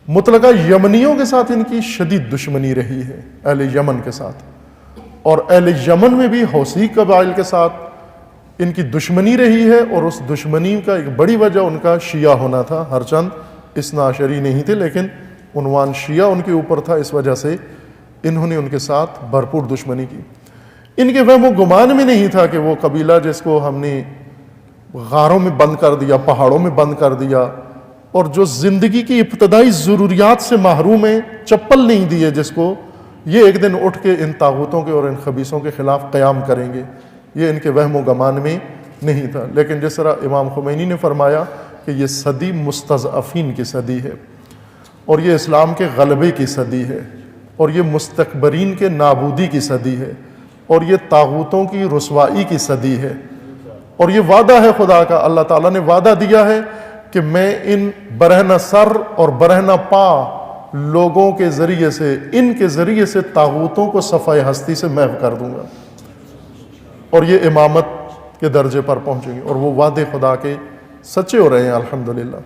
مطلقہ یمنیوں کے ساتھ ان کی شدید دشمنی رہی ہے، اہل یمن کے ساتھ، اور اہل یمن میں بھی حوثی قبائل کے ساتھ ان کی دشمنی رہی ہے، اور اس دشمنی کا ایک بڑی وجہ ان کا شیعہ ہونا تھا، ہرچند اثنا عشری نہیں تھے، لیکن عنوان شیعہ ان کے اوپر تھا، اس وجہ سے انہوں نے ان کے ساتھ بھرپور دشمنی کی۔ ان کے وہم و گمان میں نہیں تھا کہ وہ قبیلہ جس کو ہم نے غاروں میں بند کر دیا، پہاڑوں میں بند کر دیا، اور جو زندگی کی ابتدائی ضروریات سے محروم ہے، چپل نہیں دیے جس کو، یہ ایک دن اٹھ کے ان طاغوتوں کے اور ان خبیثوں کے خلاف قیام کریں گے، یہ ان کے وہم و گمان میں نہیں تھا۔ لیکن جس طرح امام خمینی نے فرمایا کہ یہ صدی مستضعفین کی صدی ہے، اور یہ اسلام کے غلبے کی صدی ہے، اور یہ مستکبرین کے نابودی کی صدی ہے، اور یہ طاغوتوں کی رسوائی کی صدی ہے، اور یہ وعدہ ہے خدا کا، اللہ تعالیٰ نے وعدہ دیا ہے کہ میں ان برہنہ سر اور برہنہ پا لوگوں کے ذریعے سے، ان کے ذریعے سے طاغوتوں کو صفحہ ہستی سے محو کر دوں گا، اور یہ امامت کے درجے پر پہنچیں گے، اور وہ وعدے خدا کے سچے ہو رہے ہیں الحمدللہ۔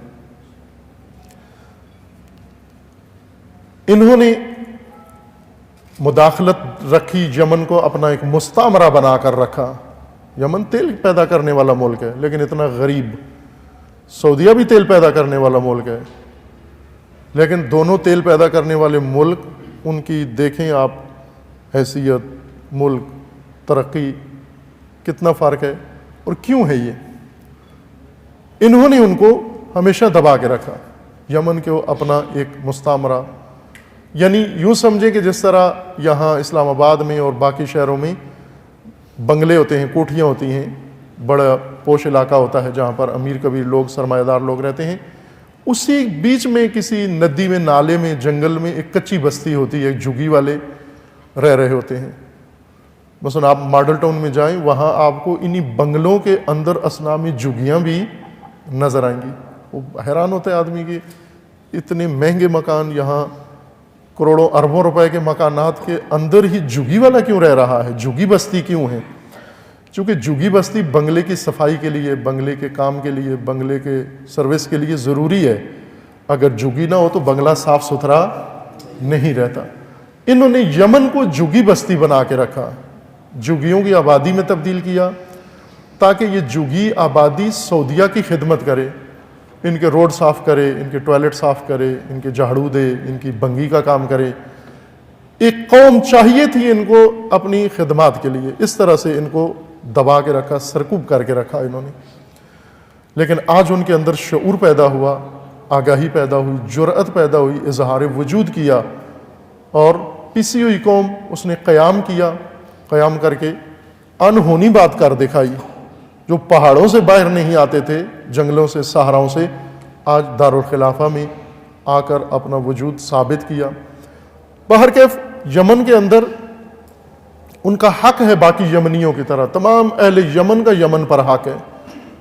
انہوں نے مداخلت رکھی، یمن کو اپنا ایک مستعمرہ بنا کر رکھا۔ یمن تیل پیدا کرنے والا ملک ہے، لیکن اتنا غریب۔ سعودیہ بھی تیل پیدا کرنے والا ملک ہے، لیکن دونوں تیل پیدا کرنے والے ملک، ان کی دیکھیں آپ حیثیت، ملک، ترقی، کتنا فرق ہے، اور کیوں ہے یہ؟ انہوں نے ان کو ہمیشہ دبا کے رکھا، یمن کو اپنا ایک مستعمرہ، یعنی یوں سمجھے کہ جس طرح یہاں اسلام آباد میں اور باقی شہروں میں بنگلے ہوتے ہیں، کوٹھیاں ہوتی ہیں، بڑا پوش علاقہ ہوتا ہے جہاں پر امیر کبیر لوگ، سرمایہ دار لوگ رہتے ہیں، اسی بیچ میں کسی ندی میں، نالے میں، جنگل میں ایک کچی بستی ہوتی ہے، جھگی والے رہ رہے ہوتے ہیں۔ مثلا آپ ماڈل ٹاؤن میں جائیں، وہاں آپ کو انہی بنگلوں کے اندر اسنامی جھگیاں بھی نظر آئیں گی۔ وہ حیران ہوتا ہے آدمی کہ اتنے مہنگے مکان، یہاں کروڑوں اربوں روپے کے مکانات کے اندر ہی جھگی والا کیوں رہ رہا ہے، جھگی بستی کیوں ہے؟ چونکہ جھگی بستی بنگلے کی صفائی کے لیے، بنگلے کے کام کے لیے، بنگلے کے سروس کے لیے ضروری ہے۔ اگر جھگی نہ ہو تو بنگلہ صاف ستھرا نہیں رہتا۔ انہوں نے یمن کو جھگی بستی بنا کے رکھا، جھگیوں کی آبادی میں تبدیل کیا، تاکہ یہ جھگی آبادی سعودیہ کی خدمت کرے، ان کے روڈ صاف کرے، ان کے ٹوائلٹ صاف کرے، ان کے جھاڑو دے، ان کی بنگی کا کام کرے۔ ایک قوم چاہیے تھی ان کو اپنی خدمات کے لیے، اس طرح سے ان کو دبا کے رکھا، سرکوب کر کے رکھا انہوں نے۔ لیکن آج ان کے اندر شعور پیدا ہوا، آگاہی پیدا ہوئی، جرأت پیدا ہوئی، اظہار وجود کیا، اور پسی ہوئی قوم اس نے قیام کیا، قیام کر کے انہونی بات کر دکھائی۔ جو پہاڑوں سے باہر نہیں آتے تھے، جنگلوں سے، صحراؤں سے، آج دارالخلافہ میں آ کر اپنا وجود ثابت کیا۔ بہرکیف یمن کے اندر ان کا حق ہے باقی یمنیوں کی طرح، تمام اہل یمن کا یمن پر حق ہے،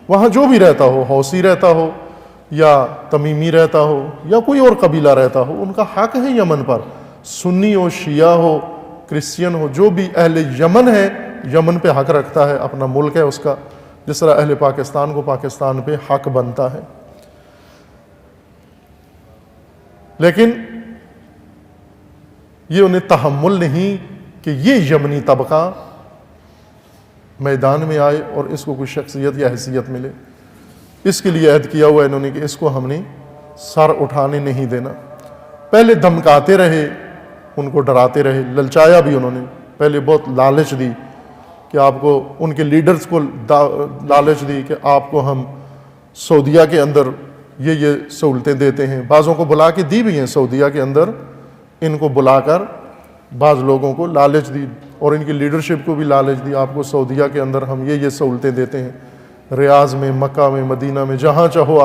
وہاں جو بھی رہتا ہو، حوثی رہتا ہو یا تمیمی رہتا ہو یا کوئی اور قبیلہ رہتا ہو، ان کا حق ہے یمن پر، سنی ہو، شیعہ ہو، کرسچین ہو، جو بھی اہل یمن ہے یمن پہ حق رکھتا ہے، اپنا ملک ہے اس کا، جس طرح اہل پاکستان کو پاکستان پہ حق بنتا ہے۔ لیکن یہ انہیں تحمل نہیں کہ یہ یمنی طبقہ میدان میں آئے اور اس کو کوئی شخصیت یا حیثیت ملے۔ اس کے لیے عہد کیا ہوا انہوں نے کہ اس کو ہم نے سر اٹھانے نہیں دینا۔ پہلے دھمکاتے رہے، ان کو ڈراتے رہے، للچایا بھی انہوں نے، پہلے بہت لالچ دی کہ آپ کو، ان کے لیڈرز کو لالچ دی کہ آپ کو ہم سعودیہ کے اندر یہ سہولتیں دیتے ہیں، بعضوں کو بلا کے دی بھی ہیں سعودیہ کے اندر، ان کو بلا کر بعض لوگوں کو لالچ دی اور ان کی لیڈرشپ کو بھی لالچ دی، آپ کو سعودیہ کے اندر ہم یہ سہولتیں دیتے ہیں، ریاض میں، مکہ میں، مدینہ میں، جہاں چاہو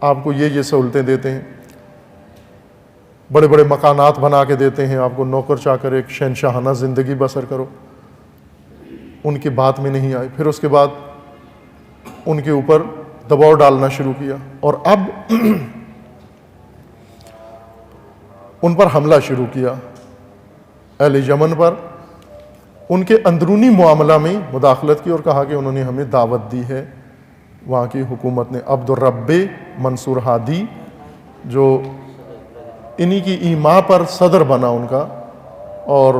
آپ کو یہ سہولتیں دیتے ہیں، بڑے بڑے مکانات بنا کے دیتے ہیں، آپ کو نوکر چاکر ایک شہنشاہانہ زندگی بسر کرو۔ ان کی بات میں نہیں آئے، پھر اس کے بعد ان کے اوپر دباؤ ڈالنا شروع کیا، اور اب ان پر حملہ شروع کیا، اہل یمن پر، ان کے اندرونی معاملہ میں مداخلت کی اور کہا کہ انہوں نے ہمیں دعوت دی ہے وہاں کی حکومت نے۔ عبد الرب منصور ہادی جو انہی کی ایما پر صدر بنا ان کا، اور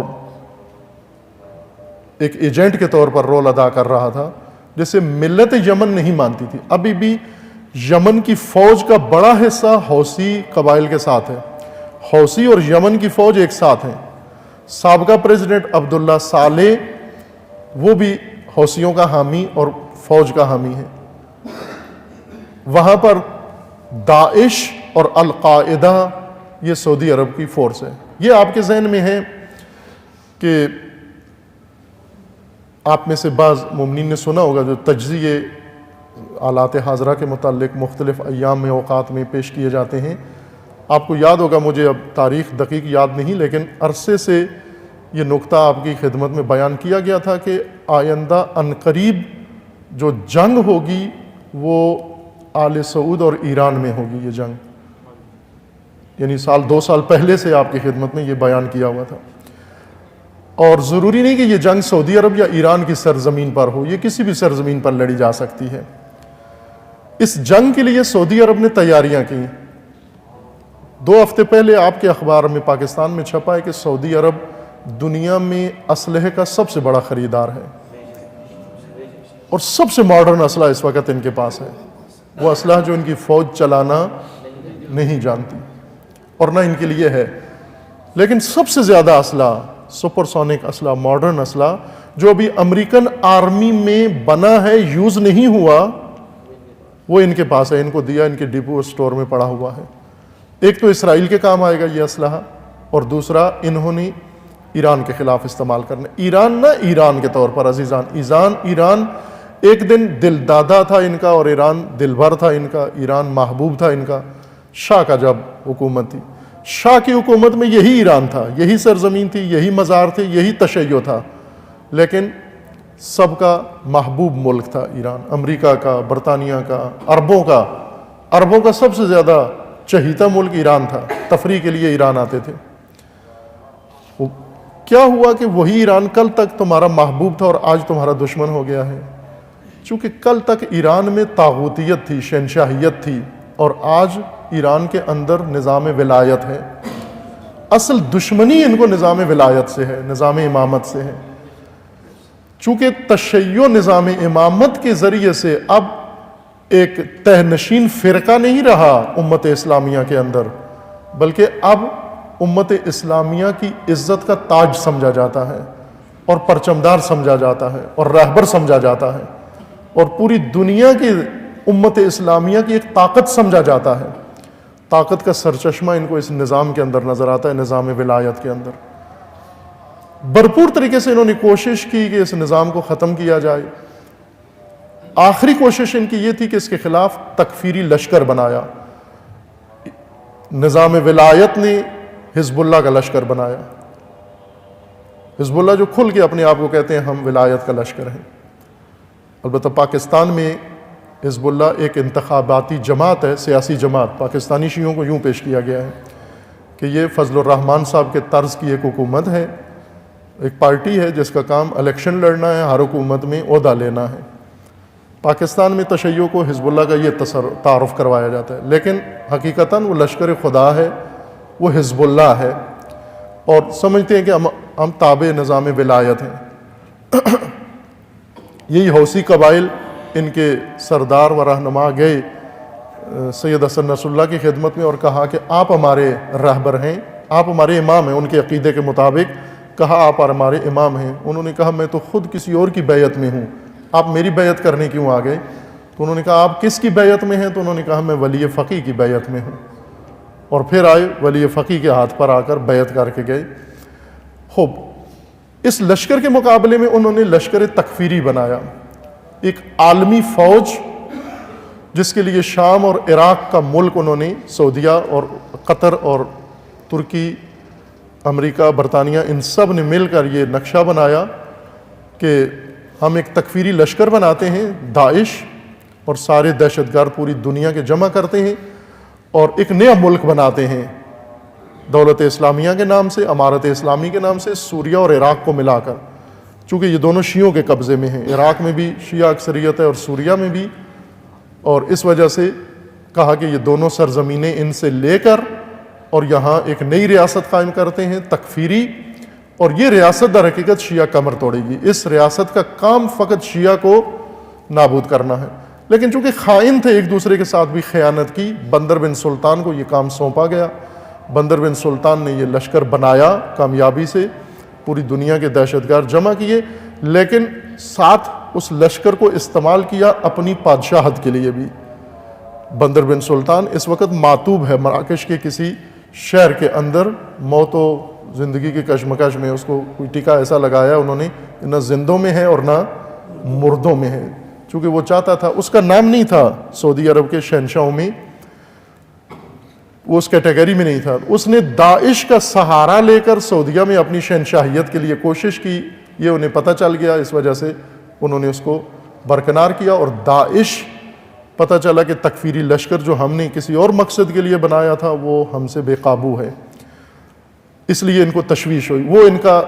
ایک ایجنٹ کے طور پر رول ادا کر رہا تھا، جسے ملت یمن نہیں مانتی تھی۔ ابھی بھی یمن کی فوج کا بڑا حصہ حوثی قبائل کے ساتھ ہے، حوثی اور یمن کی فوج ایک ساتھ ہیں۔ سابقہ پریزیڈنٹ عبداللہ صالح وہ بھی حوثیوں کا حامی اور فوج کا حامی ہے۔ وہاں پر داعش اور القاعدہ یہ سعودی عرب کی فورس ہے۔ یہ آپ کے ذہن میں ہے کہ آپ میں سے بعض مومنین نے سنا ہوگا جو تجزیے آلات حاضرہ کے متعلق مختلف ایام میں، اوقات میں پیش کیے جاتے ہیں۔ آپ کو یاد ہوگا، مجھے اب تاریخ دقیق یاد نہیں، لیکن عرصے سے یہ نقطہ آپ کی خدمت میں بیان کیا گیا تھا کہ آئندہ عنقریب جو جنگ ہوگی وہ آل سعود اور ایران میں ہوگی۔ یہ جنگ یعنی 2 سال پہلے سے آپ کی خدمت میں یہ بیان کیا ہوا تھا، اور ضروری نہیں کہ یہ جنگ سعودی عرب یا ایران کی سرزمین پر ہو، یہ کسی بھی سرزمین پر لڑی جا سکتی ہے۔ اس جنگ کے لیے سعودی عرب نے تیاریاں کی۔ 2 ہفتے پہلے آپ کے اخبار میں پاکستان میں چھپا ہے کہ سعودی عرب دنیا میں اسلحے کا سب سے بڑا خریدار ہے، اور سب سے ماڈرن اسلحہ اس وقت ان کے پاس ہے، وہ اسلحہ جو ان کی فوج چلانا نہیں جانتی اور نہ ان کے لیے ہے۔ لیکن سب سے زیادہ اسلحہ، سپر سونک اسلحہ، ماڈرن اسلحہ جو ابھی امریکن آرمی میں بنا ہے، یوز نہیں ہوا، وہ ان کے پاس ہے، ان کو دیا، ان کے ڈپو سٹور میں پڑا ہوا ہے۔ ایک تو اسرائیل کے کام آئے گا یہ اسلحہ، اور دوسرا انہوں نے ایران کے خلاف استعمال کرنا۔ ایران نہ ایران کے طور پر عزیزان، ایران ایک دن دل دادا تھا ان کا، اور ایران دل بھر تھا ان کا، ایران محبوب تھا ان کا۔ شاہ کا جب حکومت تھی، شاہ کی حکومت میں یہی ایران تھا، یہی سرزمین تھی، یہی مزار تھے، یہی تشیع تھا، لیکن سب کا محبوب ملک تھا ایران، امریکہ کا، برطانیہ کا، عربوں کا سب سے زیادہ چہیتا ملک ایران تھا، تفریح کے لیے ایران آتے تھے۔ کیا ہوا کہ وہی ایران کل تک تمہارا محبوب تھا اور آج تمہارا دشمن ہو گیا ہے؟ چونکہ کل تک ایران میں طاغوتیت تھی، شہنشاہیت تھی، اور آج ایران کے اندر نظام ولایت ہے۔ اصل دشمنی ان کو نظام ولایت سے ہے، نظام امامت سے ہے۔ چونکہ تشیع نظام امامت کے ذریعے سے اب ایک تہ نشین فرقہ نہیں رہا امت اسلامیہ کے اندر، بلکہ اب امت اسلامیہ کی عزت کا تاج سمجھا جاتا ہے، اور پرچمدار سمجھا جاتا ہے، اور رہبر سمجھا جاتا ہے، اور پوری دنیا کی امت اسلامیہ کی ایک طاقت سمجھا جاتا ہے۔ طاقت کا سرچشمہ ان کو اس نظام کے اندر نظر آتا ہے، نظام ولایت کے اندر۔ بھرپور طریقے سے انہوں نے کوشش کی کہ اس نظام کو ختم کیا جائے۔ آخری کوشش ان کی یہ تھی کہ اس کے خلاف تکفیری لشکر بنایا۔ نظام ولایت نے حزب اللہ کا لشکر بنایا، حزب اللہ جو کھل کے اپنے آپ کو کہتے ہیں ہم ولایت کا لشکر ہیں۔ البتہ پاکستان میں حزب اللہ ایک انتخاباتی جماعت ہے، سیاسی جماعت۔ پاکستانی شیعوں کو یوں پیش کیا گیا ہے کہ یہ فضل الرحمان صاحب کے طرز کی ایک حکومت ہے، ایک پارٹی ہے جس کا کام الیکشن لڑنا ہے، ہر حکومت میں عہدہ لینا ہے۔ پاکستان میں تشیع کو حزب اللہ کا یہ تعارف کروایا جاتا ہے، لیکن حقیقتاً وہ لشکر خدا ہے، وہ حزب اللہ ہے، اور سمجھتے ہیں کہ ہم تابع نظام ولایت ہیں۔ یہی حوثی قبائل ان کے سردار و رہنما گئے سید حسن نصر اللہ کی خدمت میں اور کہا کہ آپ ہمارے رہبر ہیں، آپ ہمارے امام ہیں، ان کے عقیدے کے مطابق کہا آپ ہمارے امام ہیں. انہوں نے کہا میں تو خود کسی اور کی بیعت میں ہوں، آپ میری بیعت کرنے کیوں آ گئے؟ تو انہوں نے کہا آپ کس کی بیعت میں ہیں؟ تو انہوں نے کہا میں ولی فقی کی بیعت میں ہوں. اور پھر آئے ولی فقی کے ہاتھ پر آ کر بیعت کر کے گئے. خوب، اس لشکر کے مقابلے میں انہوں نے لشکر تکفیری بنایا، ایک عالمی فوج جس کے لیے شام اور عراق کا ملک انہوں نے سعودیہ اور قطر اور ترکی، امریکہ، برطانیہ، ان سب نے مل کر یہ نقشہ بنایا کہ ہم ایک تکفیری لشکر بناتے ہیں، داعش اور سارے دہشت گرد پوری دنیا کے جمع کرتے ہیں اور ایک نیا ملک بناتے ہیں دولت اسلامیہ کے نام سے، امارت اسلامی کے نام سے، سوریہ اور عراق کو ملا کر. چونکہ یہ دونوں شیعوں کے قبضے میں ہیں، عراق میں بھی شیعہ اکثریت ہے اور سوریہ میں بھی، اور اس وجہ سے کہا کہ یہ دونوں سرزمینیں ان سے لے کر اور یہاں ایک نئی ریاست قائم کرتے ہیں تکفیری، اور یہ ریاست در حقیقت شیعہ کمر توڑے گی. اس ریاست کا کام فقط شیعہ کو نابود کرنا ہے. لیکن چونکہ خائن تھے، ایک دوسرے کے ساتھ بھی خیانت کی، بندر بن سلطان کو یہ کام سونپا گیا. بندر بن سلطان نے یہ لشکر بنایا کامیابی سے، پوری دنیا کے دہشت گرد جمع کیے، لیکن ساتھ اس لشکر کو استعمال کیا اپنی بادشاہت کے لیے بھی. بندر بن سلطان اس وقت معتوب ہے مراکش کے کسی شہر کے اندر، موت و زندگی کے کشمکش میں. اس کو کوئی ٹیکا ایسا لگایا انہوں نے، نہ زندوں میں ہے اور نہ مردوں میں ہے. چونکہ وہ چاہتا تھا، اس کا نام نہیں تھا سعودی عرب کے شہنشاہوں میں، وہ اس کیٹیگری میں نہیں تھا. اس نے داعش کا سہارا لے کر سعودیہ میں اپنی شہنشاہیت کے لیے کوشش کی. یہ انہیں پتہ چل گیا، اس وجہ سے انہوں نے اس کو برکنار کیا. اور داعش پتہ چلا کہ تکفیری لشکر جو ہم نے کسی اور مقصد کے لیے بنایا تھا وہ ہم سے بے قابو ہے، اس لیے ان کو تشویش ہوئی. وہ ان کا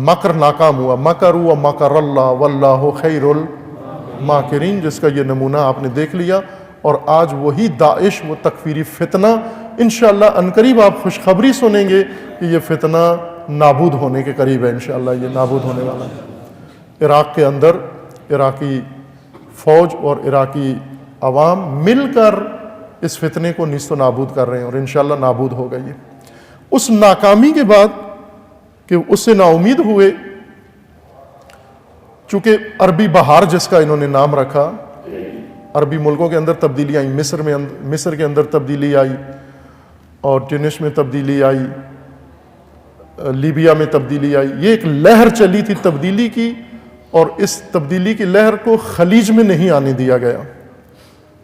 مکر ناکام ہوا. مکروا مکر اللہ واللہ خیر الماکرین، جس کا یہ نمونہ آپ نے دیکھ لیا. اور آج وہی داعش، وہ تکفیری فتنہ، انشاءاللہ عنقریب آپ خوشخبری سنیں گے کہ یہ فتنہ نابود ہونے کے قریب ہے. انشاءاللہ یہ نابود ہونے والا ہے. عراق کے اندر عراقی فوج اور عراقی عوام مل کر اس فتنے کو نیست و نابود کر رہے ہیں، اور انشاءاللہ نابود ہوگا. یہ اس ناکامی کے بعد کہ اس سے نا امید ہوئے، چونکہ عربی بہار جس کا انہوں نے نام رکھا، عربی ملکوں کے اندر تبدیلی آئی. مصر کے اندر تبدیلی آئی، اور ٹینس میں تبدیلی آئی، لیبیا میں تبدیلی آئی. یہ ایک لہر چلی تھی تبدیلی کی، اور اس تبدیلی کی لہر کو خلیج میں نہیں آنے دیا گیا.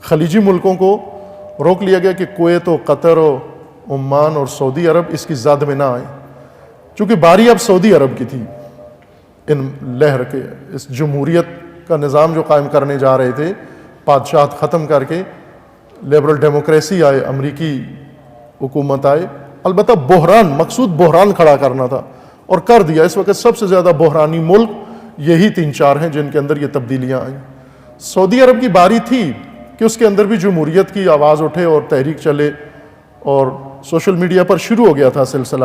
خلیجی ملکوں کو روک لیا گیا کہ کویت و قطر و عمان اور سعودی عرب اس کی زد میں نہ آئیں، چونکہ باری اب سعودی عرب کی تھی. ان لہر کے اس جمہوریت کا نظام جو قائم کرنے جا رہے تھے، بادشاہت ختم کر کے لبرل ڈیموکریسی آئے، امریکی حکومت آئے. البتہ بحران، مقصود بحران کھڑا کرنا تھا، اور کر دیا. اس وقت سب سے زیادہ بحرانی ملک یہی 3-4 ہیں جن کے اندر یہ تبدیلیاں آئیں. سعودی عرب کی باری تھی کہ اس کے اندر بھی جمہوریت کی آواز اٹھے اور تحریک چلے، اور سوشل میڈیا پر شروع ہو گیا تھا سلسلہ.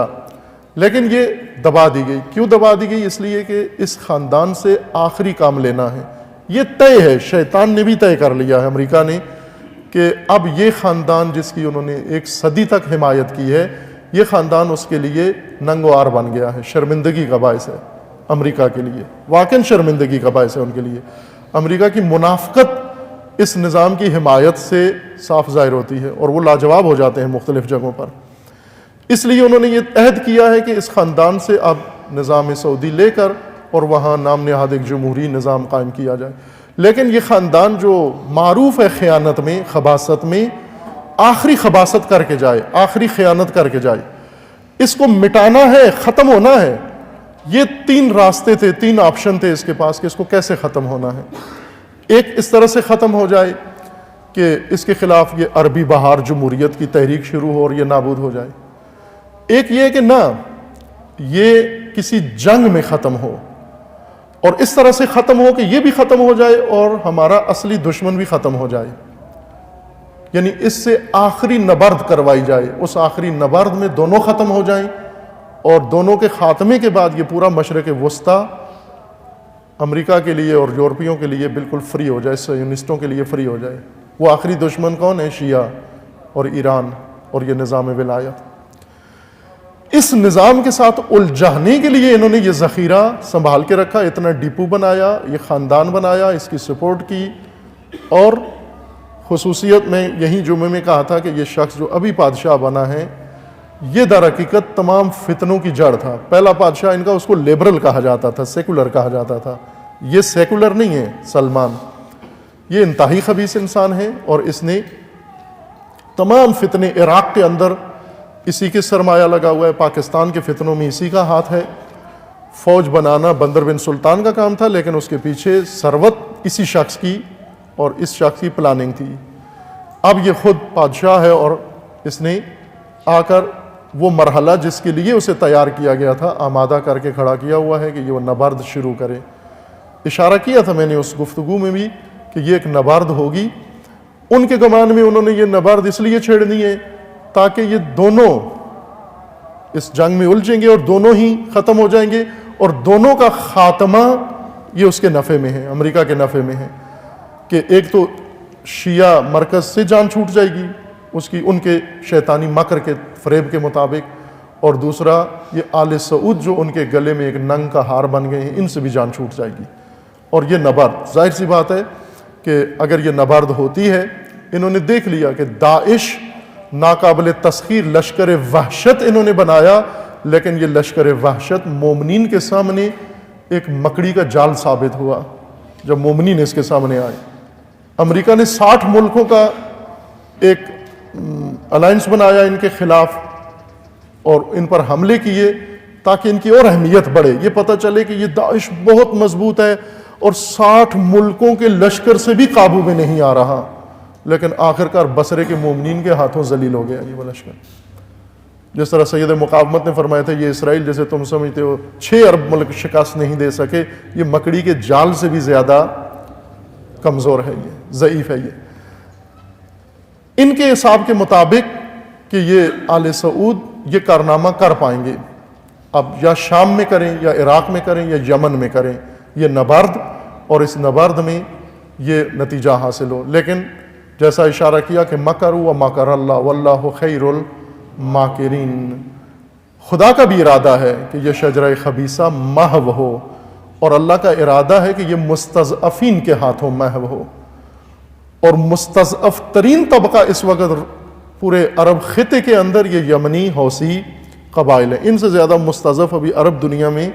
لیکن یہ دبا دی گئی. کیوں دبا دی گئی؟ اس لیے کہ اس خاندان سے آخری کام لینا ہے. یہ طے ہے، شیطان نے بھی طے کر لیا ہے، امریکہ نے، کہ اب یہ خاندان جس کی انہوں نے 1 صدی تک حمایت کی ہے، یہ خاندان اس کے لیے ننگ و عار بن گیا ہے. شرمندگی کا باعث ہے امریکہ کے لیے، واقعاً شرمندگی کا باعث ہے ان کے لیے. امریکہ کی منافقت اس نظام کی حمایت سے صاف ظاہر ہوتی ہے، اور وہ لاجواب ہو جاتے ہیں مختلف جگہوں پر. اس لیے انہوں نے یہ عہد کیا ہے کہ اس خاندان سے اب نظام سعودی لے کر اور وہاں نام نہاد ایک جمہوری نظام قائم کیا جائے. لیکن یہ خاندان جو معروف ہے خیانت میں، خباثت میں، آخری خباثت کر کے جائے، آخری خیانت کر کے جائے، اس کو مٹانا ہے، ختم ہونا ہے. یہ 3 راستے تھے، 3 آپشن تھے اس کے پاس کہ اس کو کیسے ختم ہونا ہے. ایک اس طرح سے ختم ہو جائے کہ اس کے خلاف یہ عربی بہار جمہوریت کی تحریک شروع ہو اور یہ نابود ہو جائے. ایک یہ کہ نہ، یہ کسی جنگ میں ختم ہو، اور اس طرح سے ختم ہو کہ یہ بھی ختم ہو جائے اور ہمارا اصلی دشمن بھی ختم ہو جائے. یعنی اس سے آخری نبرد کروائی جائے. اس آخری نبرد میں دونوں ختم ہو جائیں، اور دونوں کے خاتمے کے بعد یہ پورا مشرق وسطیٰ امریکہ کے لیے اور یورپیوں کے لیے بالکل فری ہو جائے، صہیونسٹوں کے لیے فری ہو جائے. وہ آخری دشمن کون ہے؟ شیعہ اور ایران اور یہ نظام ولایت. اس نظام کے ساتھ الجھانے کے لیے انہوں نے یہ ذخیرہ سنبھال کے رکھا، اتنا ڈپو بنایا، یہ خاندان بنایا، اس کی سپورٹ کی. اور خصوصیت میں یہی جمعے میں کہا تھا کہ یہ شخص جو ابھی بادشاہ بنا ہے یہ در حقیقت تمام فتنوں کی جڑ تھا. پہلا بادشاہ ان کا، اس کو لیبرل کہا جاتا تھا، سیکولر کہا جاتا تھا. یہ سیکولر نہیں ہے سلمان، یہ انتہائی خبیث انسان ہے، اور اس نے تمام فتنے عراق کے اندر اسی کے سرمایہ لگا ہوا ہے. پاکستان کے فتنوں میں اسی کا ہاتھ ہے. فوج بنانا بندر بن سلطان کا کام تھا، لیکن اس کے پیچھے ثروت اسی شخص کی اور اس شخص کی پلاننگ تھی. اب یہ خود بادشاہ ہے اور اس نے آ کر وہ مرحلہ جس کے لیے اسے تیار کیا گیا تھا آمادہ کر کے کھڑا کیا ہوا ہے کہ یہ وہ نبرد شروع کرے. اشارہ کیا تھا میں نے اس گفتگو میں بھی کہ یہ ایک نبرد ہوگی. ان کے گمان میں انہوں نے یہ نبرد اس لیے چھیڑنی ہے تاکہ یہ دونوں اس جنگ میں الجھیں گے اور دونوں ہی ختم ہو جائیں گے، اور دونوں کا خاتمہ یہ اس کے نفع میں ہے، امریکہ کے نفع میں ہے. کہ ایک تو شیعہ مرکز سے جان چھوٹ جائے گی اس کی، ان کے شیطانی مکر کے فریب کے مطابق، اور دوسرا یہ آل سعود جو ان کے گلے میں ایک ننگ کا ہار بن گئے ہیں، ان سے بھی جان چھوٹ جائے گی. اور یہ نبرد ظاہر سی بات ہے کہ اگر یہ نبرد ہوتی ہے، انہوں نے دیکھ لیا کہ داعش ناقابل تسخیر لشکر وحشت انہوں نے بنایا، لیکن یہ لشکر وحشت مومنین کے سامنے ایک مکڑی کا جال ثابت ہوا جب مومنین اس کے سامنے آئے. امریکہ نے 60 ملکوں کا ایک الائنس بنایا ان کے خلاف اور ان پر حملے کیے تاکہ ان کی اور اہمیت بڑھے. یہ پتہ چلے کہ یہ داعش بہت مضبوط ہے اور 60 ملکوں کے لشکر سے بھی قابو میں نہیں آ رہا، لیکن آخرکار بصرے کے مومنین کے ہاتھوں ذلیل ہو گیا یہ وہ لشکر. جس طرح سید مقاومت نے فرمایا تھا یہ اسرائیل جیسے تم سمجھتے ہو 6 ارب ملک شکست نہیں دے سکے، یہ مکڑی کے جال سے بھی زیادہ کمزور ہے، یہ ضعیف ہے. یہ ان کے حساب کے مطابق کہ یہ آل سعود یہ کارنامہ کر پائیں گے، اب یا شام میں کریں یا عراق میں کریں یا یمن میں کریں، یہ نبرد، اور اس نبرد میں یہ نتیجہ حاصل ہو. لیکن جیسا اشارہ کیا کہ مکروا ومکر اللہ واللہ خیر الماکرین، خدا کا بھی ارادہ ہے کہ یہ شجرہ خبیثہ محو ہو، اور اللہ کا ارادہ ہے کہ یہ مستضعفین کے ہاتھوں محو ہو. اور مستضعف ترین طبقہ اس وقت پورے عرب خطے کے اندر یہ یمنی حوثی قبائل ہیں. ان سے زیادہ مستضعف ابھی عرب دنیا میں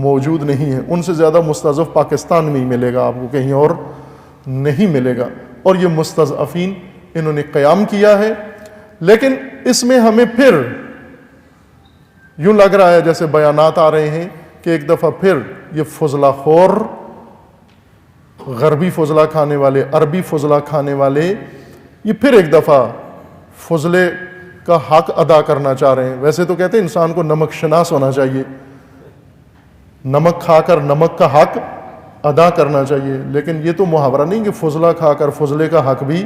موجود نہیں ہے. ان سے زیادہ مستضعف پاکستان میں ہی ملے گا، آپ کو کہیں اور نہیں ملے گا. اور یہ مستضعفین انہوں نے قیام کیا ہے. لیکن اس میں ہمیں پھر یوں لگ رہا ہے جیسے بیانات آ رہے ہیں کہ ایک دفعہ پھر یہ فضلہ خور، غربی فضلہ کھانے والے، عربی فضلہ کھانے والے، یہ پھر ایک دفعہ فضلے کا حق ادا کرنا چاہ رہے ہیں. ویسے تو کہتے ہیں انسان کو نمک شناس ہونا چاہیے، نمک کھا کر نمک کا حق ادا کرنا چاہیے، لیکن یہ تو محاورہ نہیں کہ فضلہ کھا کر فضلے کا حق بھی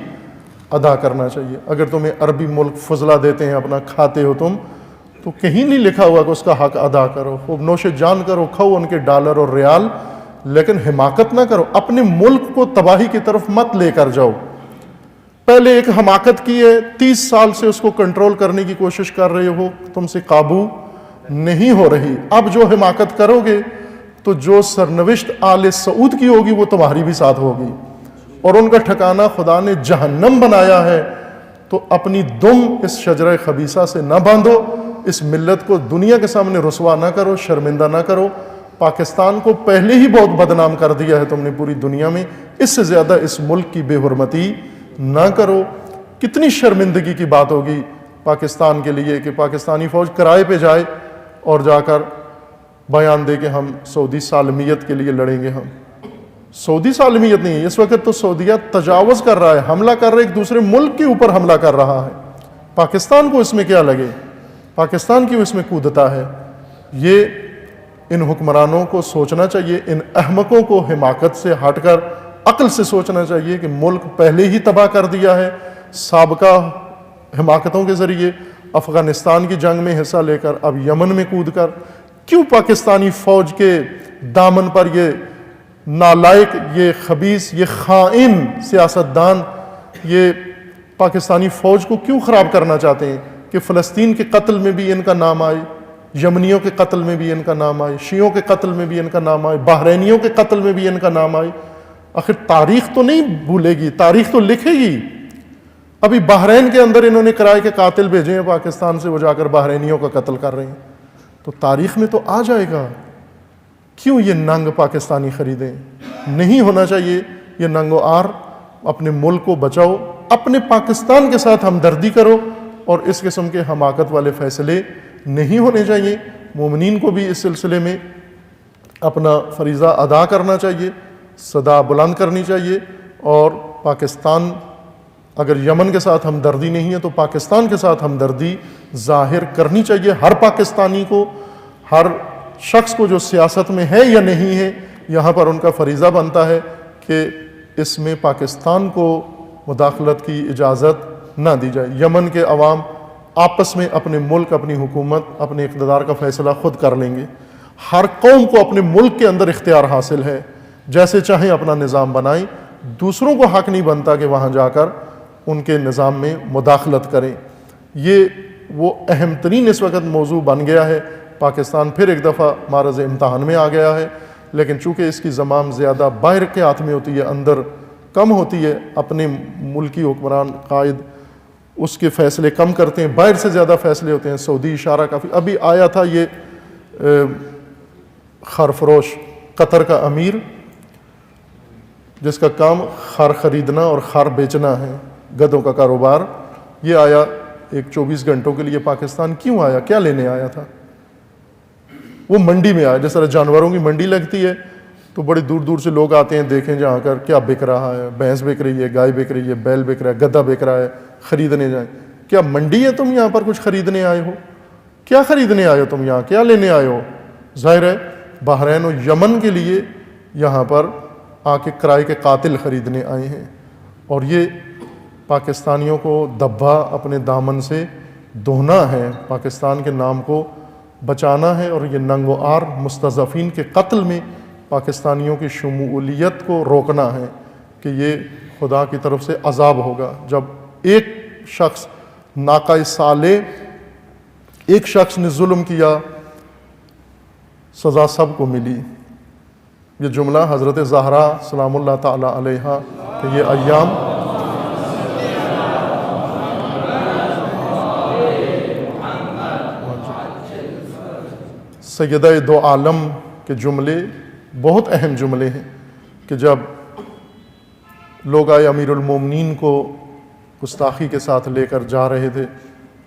ادا کرنا چاہیے. اگر تمہیں عربی ملک فضلہ دیتے ہیں، اپنا کھاتے ہو تم، تو کہیں نہیں لکھا ہوا کہ اس کا حق ادا کرو. خوب نوش جان کرو، کھاؤ ان کے ڈالر اور ریال، لیکن حماقت نہ کرو. اپنے ملک کو تباہی کی طرف مت لے کر جاؤ. پہلے ایک حماقت کی ہے، 30 سال سے اس کو کنٹرول کرنے کی کوشش کر رہے ہو، تم سے قابو نہیں ہو رہی. اب جو حماقت کرو گے تو جو سرنوشت آل سعود کی ہوگی وہ تمہاری بھی ساتھ ہوگی، اور ان کا ٹھکانہ خدا نے جہنم بنایا ہے. تو اپنی دم اس شجرہ خبیثہ سے نہ باندھو، اس ملت کو دنیا کے سامنے رسوا نہ کرو، شرمندہ نہ کرو. پاکستان کو پہلے ہی بہت بدنام کر دیا ہے تم نے پوری دنیا میں، اس سے زیادہ اس ملک کی بے حرمتی نہ کرو. کتنی شرمندگی کی بات ہوگی پاکستان کے لیے کہ پاکستانی فوج کرائے پہ جائے اور جا کر بیان دے کہ ہم سعودی سالمیت کے لیے لڑیں گے. ہم سعودی سالمیت نہیں ہے اس وقت، تو سعودیہ تجاوز کر رہا ہے، حملہ کر رہا ہے، ایک دوسرے ملک کے اوپر حملہ کر رہا ہے. پاکستان کو اس میں کیا لگے؟ پاکستان کیوں اس میں کودتا ہے؟ یہ ان حکمرانوں کو سوچنا چاہیے، ان احمقوں کو حماقت سے ہٹ کر عقل سے سوچنا چاہیے کہ ملک پہلے ہی تباہ کر دیا ہے سابقہ حماقتوں کے ذریعے. افغانستان کی جنگ میں حصہ لے کر اب یمن میں کود کر کیوں پاکستانی فوج کے دامن پر یہ نالائق، یہ خبیث، یہ خائن سیاستدان یہ پاکستانی فوج کو کیوں خراب کرنا چاہتے ہیں کہ فلسطین کے قتل میں بھی ان کا نام آئے؟ یمنیوں کے قتل میں بھی ان کا نام آئے، شیعوں کے قتل میں بھی ان کا نام آئے، بحرینیوں کے قتل میں بھی ان کا نام آئے۔ آخر تاریخ تو نہیں بھولے گی، تاریخ تو لکھے گی۔ ابھی بحرین کے اندر انہوں نے کرائے کے قاتل بھیجے ہیں پاکستان سے، وہ جا کر بحرینیوں کا قتل کر رہے ہیں، تو تاریخ میں تو آ جائے گا۔ کیوں یہ ننگ پاکستانی خریدیں؟ نہیں ہونا چاہیے یہ ننگ و آر۔ اپنے ملک کو بچاؤ، اپنے پاکستان کے ساتھ ہمدردی کرو، اور اس قسم کے حماقت والے فیصلے نہیں ہونے چاہیے۔ مومنین کو بھی اس سلسلے میں اپنا فریضہ ادا کرنا چاہیے، صدا بلند کرنی چاہیے، اور پاکستان اگر یمن کے ساتھ ہمدردی نہیں ہے تو پاکستان کے ساتھ ہمدردی ظاہر کرنی چاہیے۔ ہر پاکستانی کو، ہر شخص کو جو سیاست میں ہے یا نہیں ہے، یہاں پر ان کا فریضہ بنتا ہے کہ اس میں پاکستان کو مداخلت کی اجازت نہ دی جائے۔ یمن کے عوام آپس میں اپنے ملک، اپنی حکومت، اپنے اقتدار کا فیصلہ خود کر لیں گے۔ ہر قوم کو اپنے ملک کے اندر اختیار حاصل ہے، جیسے چاہیں اپنا نظام بنائیں، دوسروں کو حق نہیں بنتا کہ وہاں جا کر ان کے نظام میں مداخلت کریں۔ یہ وہ اہم ترین اس وقت موضوع بن گیا ہے۔ پاکستان پھر ایک دفعہ معرض امتحان میں آ گیا ہے، لیکن چونکہ اس کی زمام زیادہ باہر کے ہاتھ میں ہوتی ہے، اندر کم ہوتی ہے، اپنے ملکی حکمران قائد اس کے فیصلے کم کرتے ہیں، باہر سے زیادہ فیصلے ہوتے ہیں۔ سعودی اشارہ کافی ابھی آیا تھا، یہ خر فروش قطر کا امیر جس کا کام خر خریدنا اور خر بیچنا ہے، گدھوں کا کاروبار، یہ آیا ایک 24 گھنٹوں کے لیے پاکستان۔ کیوں آیا؟ کیا لینے آیا تھا؟ وہ منڈی میں آیا، جس طرح جانوروں کی منڈی لگتی ہے تو بڑے دور دور سے لوگ آتے ہیں دیکھیں جہاں کر کیا بک رہا ہے، بھینس بک رہی ہے، گائے بک رہی ہے، بیل بک رہا ہے، گدھا بک رہا ہے، خریدنے جائیں۔ کیا منڈی ہے تم یہاں پر کچھ خریدنے آئے ہو؟ کیا خریدنے آئے ہو تم یہاں؟ کیا لینے آئے ہو؟ ظاہر ہے بحرین و یمن کے لیے یہاں پر آ کے کرائے کے قاتل خریدنے آئے ہیں، اور یہ پاکستانیوں کو دبا اپنے دامن سے دھونا ہے، پاکستان کے نام کو بچانا ہے، اور یہ ننگ و آر مستضعفین کے قتل میں پاکستانیوں کی شمولیت کو روکنا ہے کہ یہ خدا کی طرف سے عذاب ہوگا۔ جب ایک شخص ناقہ صالح، ایک شخص نے ظلم کیا، سزا سب کو ملی۔ یہ جملہ حضرت زہرا سلام اللہ تعالی علیہا کہ یہ ایام سیدہ دو عالم کے جملے بہت اہم جملے ہیں کہ جب لوگ آئے امیر المومنین کو گستاخی کے ساتھ لے کر جا رہے تھے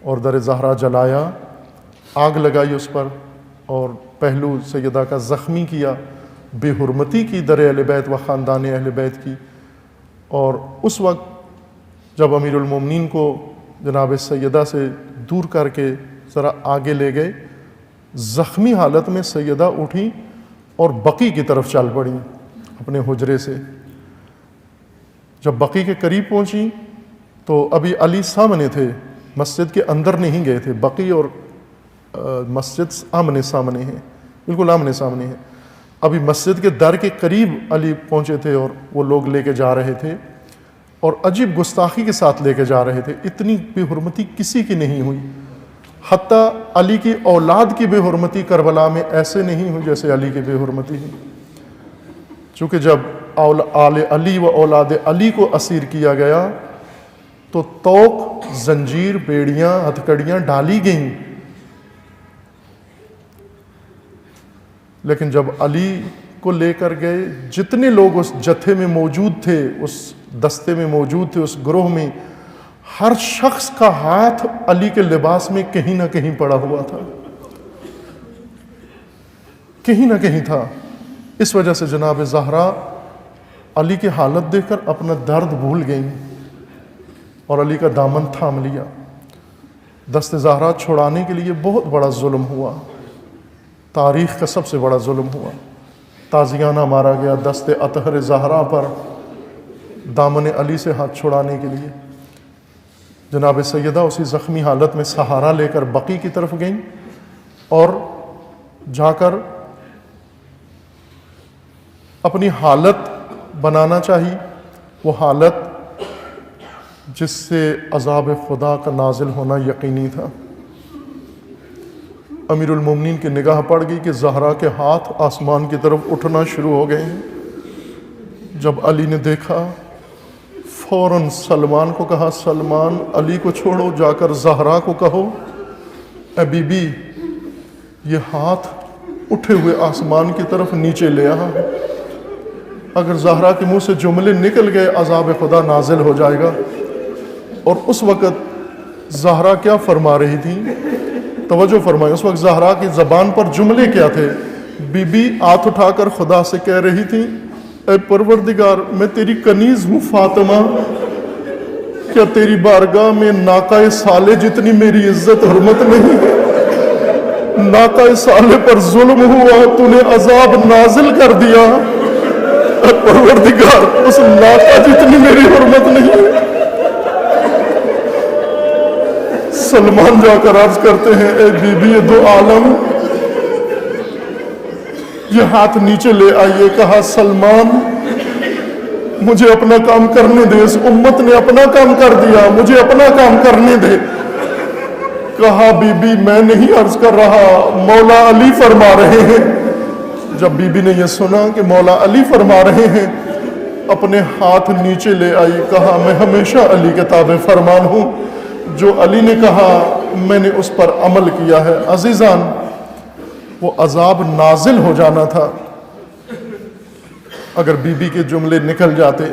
اور در زہرا جلایا، آگ لگائی اس پر اور پہلو سیدہ کا زخمی کیا، بے حرمتی کی در اہل بیت و خاندان اہل بیت کی۔ اور اس وقت جب امیر المومنین کو جناب سیدہ سے دور کر کے ذرا آگے لے گئے، زخمی حالت میں سیدہ اٹھی اور بقی کی طرف چل پڑیں اپنے حجرے سے۔ جب بقی کے قریب پہنچی تو ابھی علی سامنے تھے، مسجد کے اندر نہیں گئے تھے، بقی اور مسجد آمنے سامنے ہیں، بالکل آمنے سامنے ہیں۔ ابھی مسجد کے در کے قریب علی پہنچے تھے اور وہ لوگ لے کے جا رہے تھے، اور عجیب گستاخی کے ساتھ لے کے جا رہے تھے۔ اتنی بے حرمتی کسی کی نہیں ہوئی، حتیٰ علی کی اولاد کی بے حرمتی کربلا میں ایسے نہیں ہوئی جیسے علی کی بے حرمتی ہوئی۔ چونکہ جب آل علی و اولاد علی کو اسیر کیا گیا تو توق، زنجیر، بیڑیاں، ہتھکڑیاں ڈالی گئیں، لیکن جب علی کو لے کر گئے، جتنے لوگ اس جتھے میں موجود تھے، اس دستے میں موجود تھے، اس گروہ میں، ہر شخص کا ہاتھ علی کے لباس میں کہیں نہ کہیں پڑا ہوا تھا، کہیں نہ کہیں تھا۔ اس وجہ سے جناب زہرا علی کی حالت دیکھ کر اپنا درد بھول گئیں اور علی کا دامن تھام لیا۔ دست زہرا چھڑانے کے لیے بہت بڑا ظلم ہوا، تاریخ کا سب سے بڑا ظلم ہوا۔ تازیانہ مارا گیا دست اطہر زہرا پر دامن علی سے ہاتھ چھڑانے کے لیے۔ جناب سیدہ اسی زخمی حالت میں سہارا لے کر بقی کی طرف گئیں اور جا کر اپنی حالت بنانا چاہی، وہ حالت جس سے عذاب خدا کا نازل ہونا یقینی تھا۔ امیر المومنین کی نگاہ پڑ گئی کہ زہرا کے ہاتھ آسمان کی طرف اٹھنا شروع ہو گئے ہیں۔ جب علی نے دیکھا فوراً سلمان کو کہا، سلمان علی کو چھوڑو، جا کر زہرا کو کہو اے بی بی یہ ہاتھ اٹھے ہوئے آسمان کی طرف نیچے لے آ، اگر زہرا کے منہ سے جملے نکل گئے عذاب خدا نازل ہو جائے گا۔ اور اس وقت زہرا کیا فرما رہی تھی؟ توجہ فرمائیں، اس وقت زہرا کی زبان پر جملے کیا تھے؟ بی بی ہاتھ اٹھا کر خدا سے کہہ رہی تھی، اے پروردگار میں تیری کنیز ہوں فاطمہ، کیا تیری بارگاہ میں ناقہ صالح جتنی میری عزت حرمت نہیں ہے؟ ناقہ صالح پر ظلم ہوا، تو نے عذاب نازل کر دیا، اے پروردگار اس ناقہ جتنی میری حرمت نہیں ہے۔ سلمان جا کر عرض کرتے ہیں، اے بی بی دو عالم یہ ہاتھ نیچے لے آئیے۔ کہا سلمان مجھے اپنا کام کرنے دے، اس امت نے اپنا کام کر دیا، مجھے اپنا کام کرنے دے۔ کہا بی بی میں نہیں عرض کر رہا، مولا علی فرما رہے ہیں۔ جب بی بی نے یہ سنا کہ مولا علی فرما رہے ہیں، اپنے ہاتھ نیچے لے آئی، کہا میں ہمیشہ علی کے تابع فرمان ہوں، جو علی نے کہا میں نے اس پر عمل کیا ہے۔ عزیزان وہ عذاب نازل ہو جانا تھا اگر بی بی کے جملے نکل جاتے۔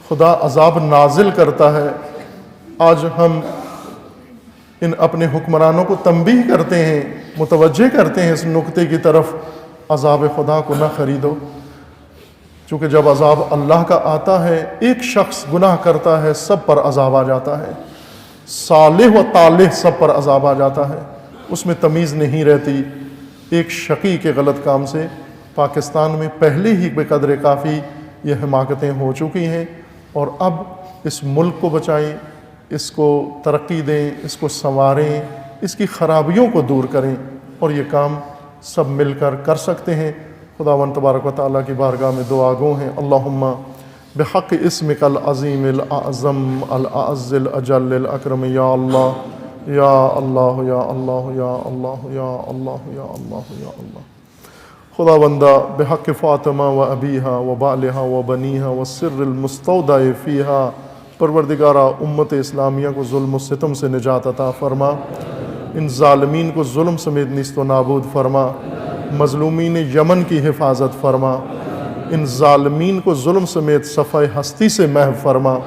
خدا عذاب نازل کرتا ہے۔ آج ہم ان اپنے حکمرانوں کو تنبیہ کرتے ہیں، متوجہ کرتے ہیں اس نقطے کی طرف، عذاب خدا کو نہ خریدو، چونکہ جب عذاب اللہ کا آتا ہے، ایک شخص گناہ کرتا ہے سب پر عذاب آ جاتا ہے، صالح و طالح سب پر عذاب آ جاتا ہے، اس میں تمیز نہیں رہتی۔ ایک شقی کے غلط کام سے پاکستان میں پہلے ہی بے قدر کافی یہ حماقتیں ہو چکی ہیں، اور اب اس ملک کو بچائیں، اس کو ترقی دیں، اس کو سنواریں، اس کی خرابیوں کو دور کریں، اور یہ کام سب مل کر کر سکتے ہیں۔ خداوند تبارک و تعالیٰ کی بارگاہ میں دعا گو ہیں، اللہم بحق اسمک العظیم الاعظم الاعز الاجل الاکرم، یا اللہ یا اللہ یا اللہ یا اللہ یا اللہ یا اللہ یا اللہ۔ خداوندہ بحق فاطمہ و ابیہا و بالہا و بنیہا و سر المستودع فیہا، پروردگارہ امت اسلامیہ کو ظلم و ستم سے نجات عطا فرما، ان ظالمین کو ظلم سمیت نیست و نابود فرما، مظلومین یمن کی حفاظت فرما، ان ظالمین کو ظلم سمیت صفحہ ہستی سے محو فرما۔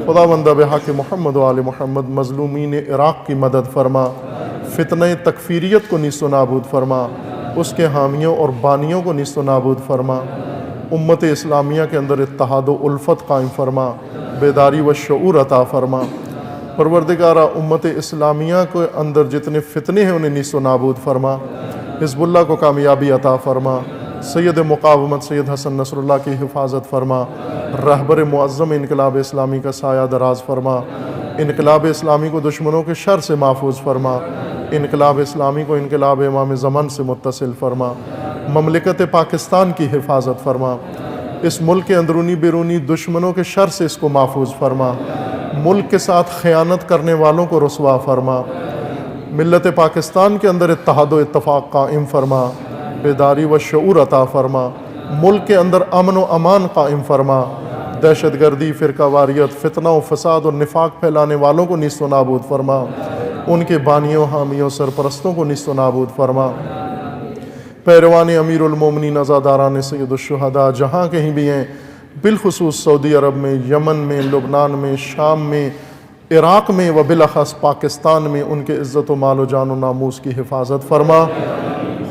خداوندہ بحق محمد و آل محمد مظلومین عراق کی مدد فرما، فتنہ تکفیریت کو نیست و نابود فرما، اس کے حامیوں اور بانیوں کو نیست و نابود فرما، امت اسلامیہ کے اندر اتحاد و الفت قائم فرما، بیداری و شعور عطا فرما۔ پروردگارہ امت اسلامیہ کے اندر جتنے فتنے ہیں انہیں نیست و نابود فرما، حزب اللہ کو کامیابی عطا فرما، سید مقاومت سید حسن نصر اللہ کی حفاظت فرما، رہبر معظم انقلاب اسلامی کا سایہ دراز فرما، انقلاب اسلامی کو دشمنوں کے شر سے محفوظ فرما، انقلاب اسلامی کو انقلاب امام زمان سے متصل فرما، مملکت پاکستان کی حفاظت فرما، اس ملک کے اندرونی بیرونی دشمنوں کے شر سے اس کو محفوظ فرما، ملک کے ساتھ خیانت کرنے والوں کو رسوا فرما، ملت پاکستان کے اندر اتحاد و اتفاق قائم فرما، بیداری و شعور عطا فرما، ملک کے اندر امن و امان قائم فرما، دہشت گردی، فرقہ واریت، فتنہ و فساد اور نفاق پھیلانے والوں کو نیست و نابود فرما، ان کے بانیوں، حامیوں، سرپرستوں کو نیست و نابود فرما، پیروان امیر المومنین عزاداران سید الشہداء جہاں کہیں بھی ہیں، بالخصوص سعودی عرب میں، یمن میں، لبنان میں، شام میں، عراق میں و بالاخص پاکستان میں، ان کے عزت و مال و جان و ناموس کی حفاظت فرما۔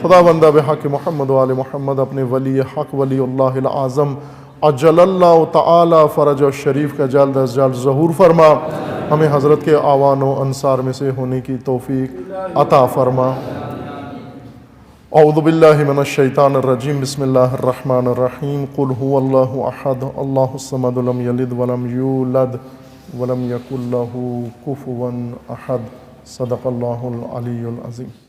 خداوندہ بحق محمد و آل محمد اپنے ولی حق ولی اللہ العظم عجل اللہ تعالی فرج الشریف کا جلد از جلد ظہور فرما، ہمیں حضرت کے اعوان و انصار میں سے ہونے کی توفیق عطا فرما۔ اعوذ باللہ من الشیطان الرجیم، بسم اللہ الرحمن الرحیم، قل هو اللہ احد اللہ الصمد لم یلد ولم یولد ولم یکن لہ کفوا احد، صدق اللہ العلی العظیم۔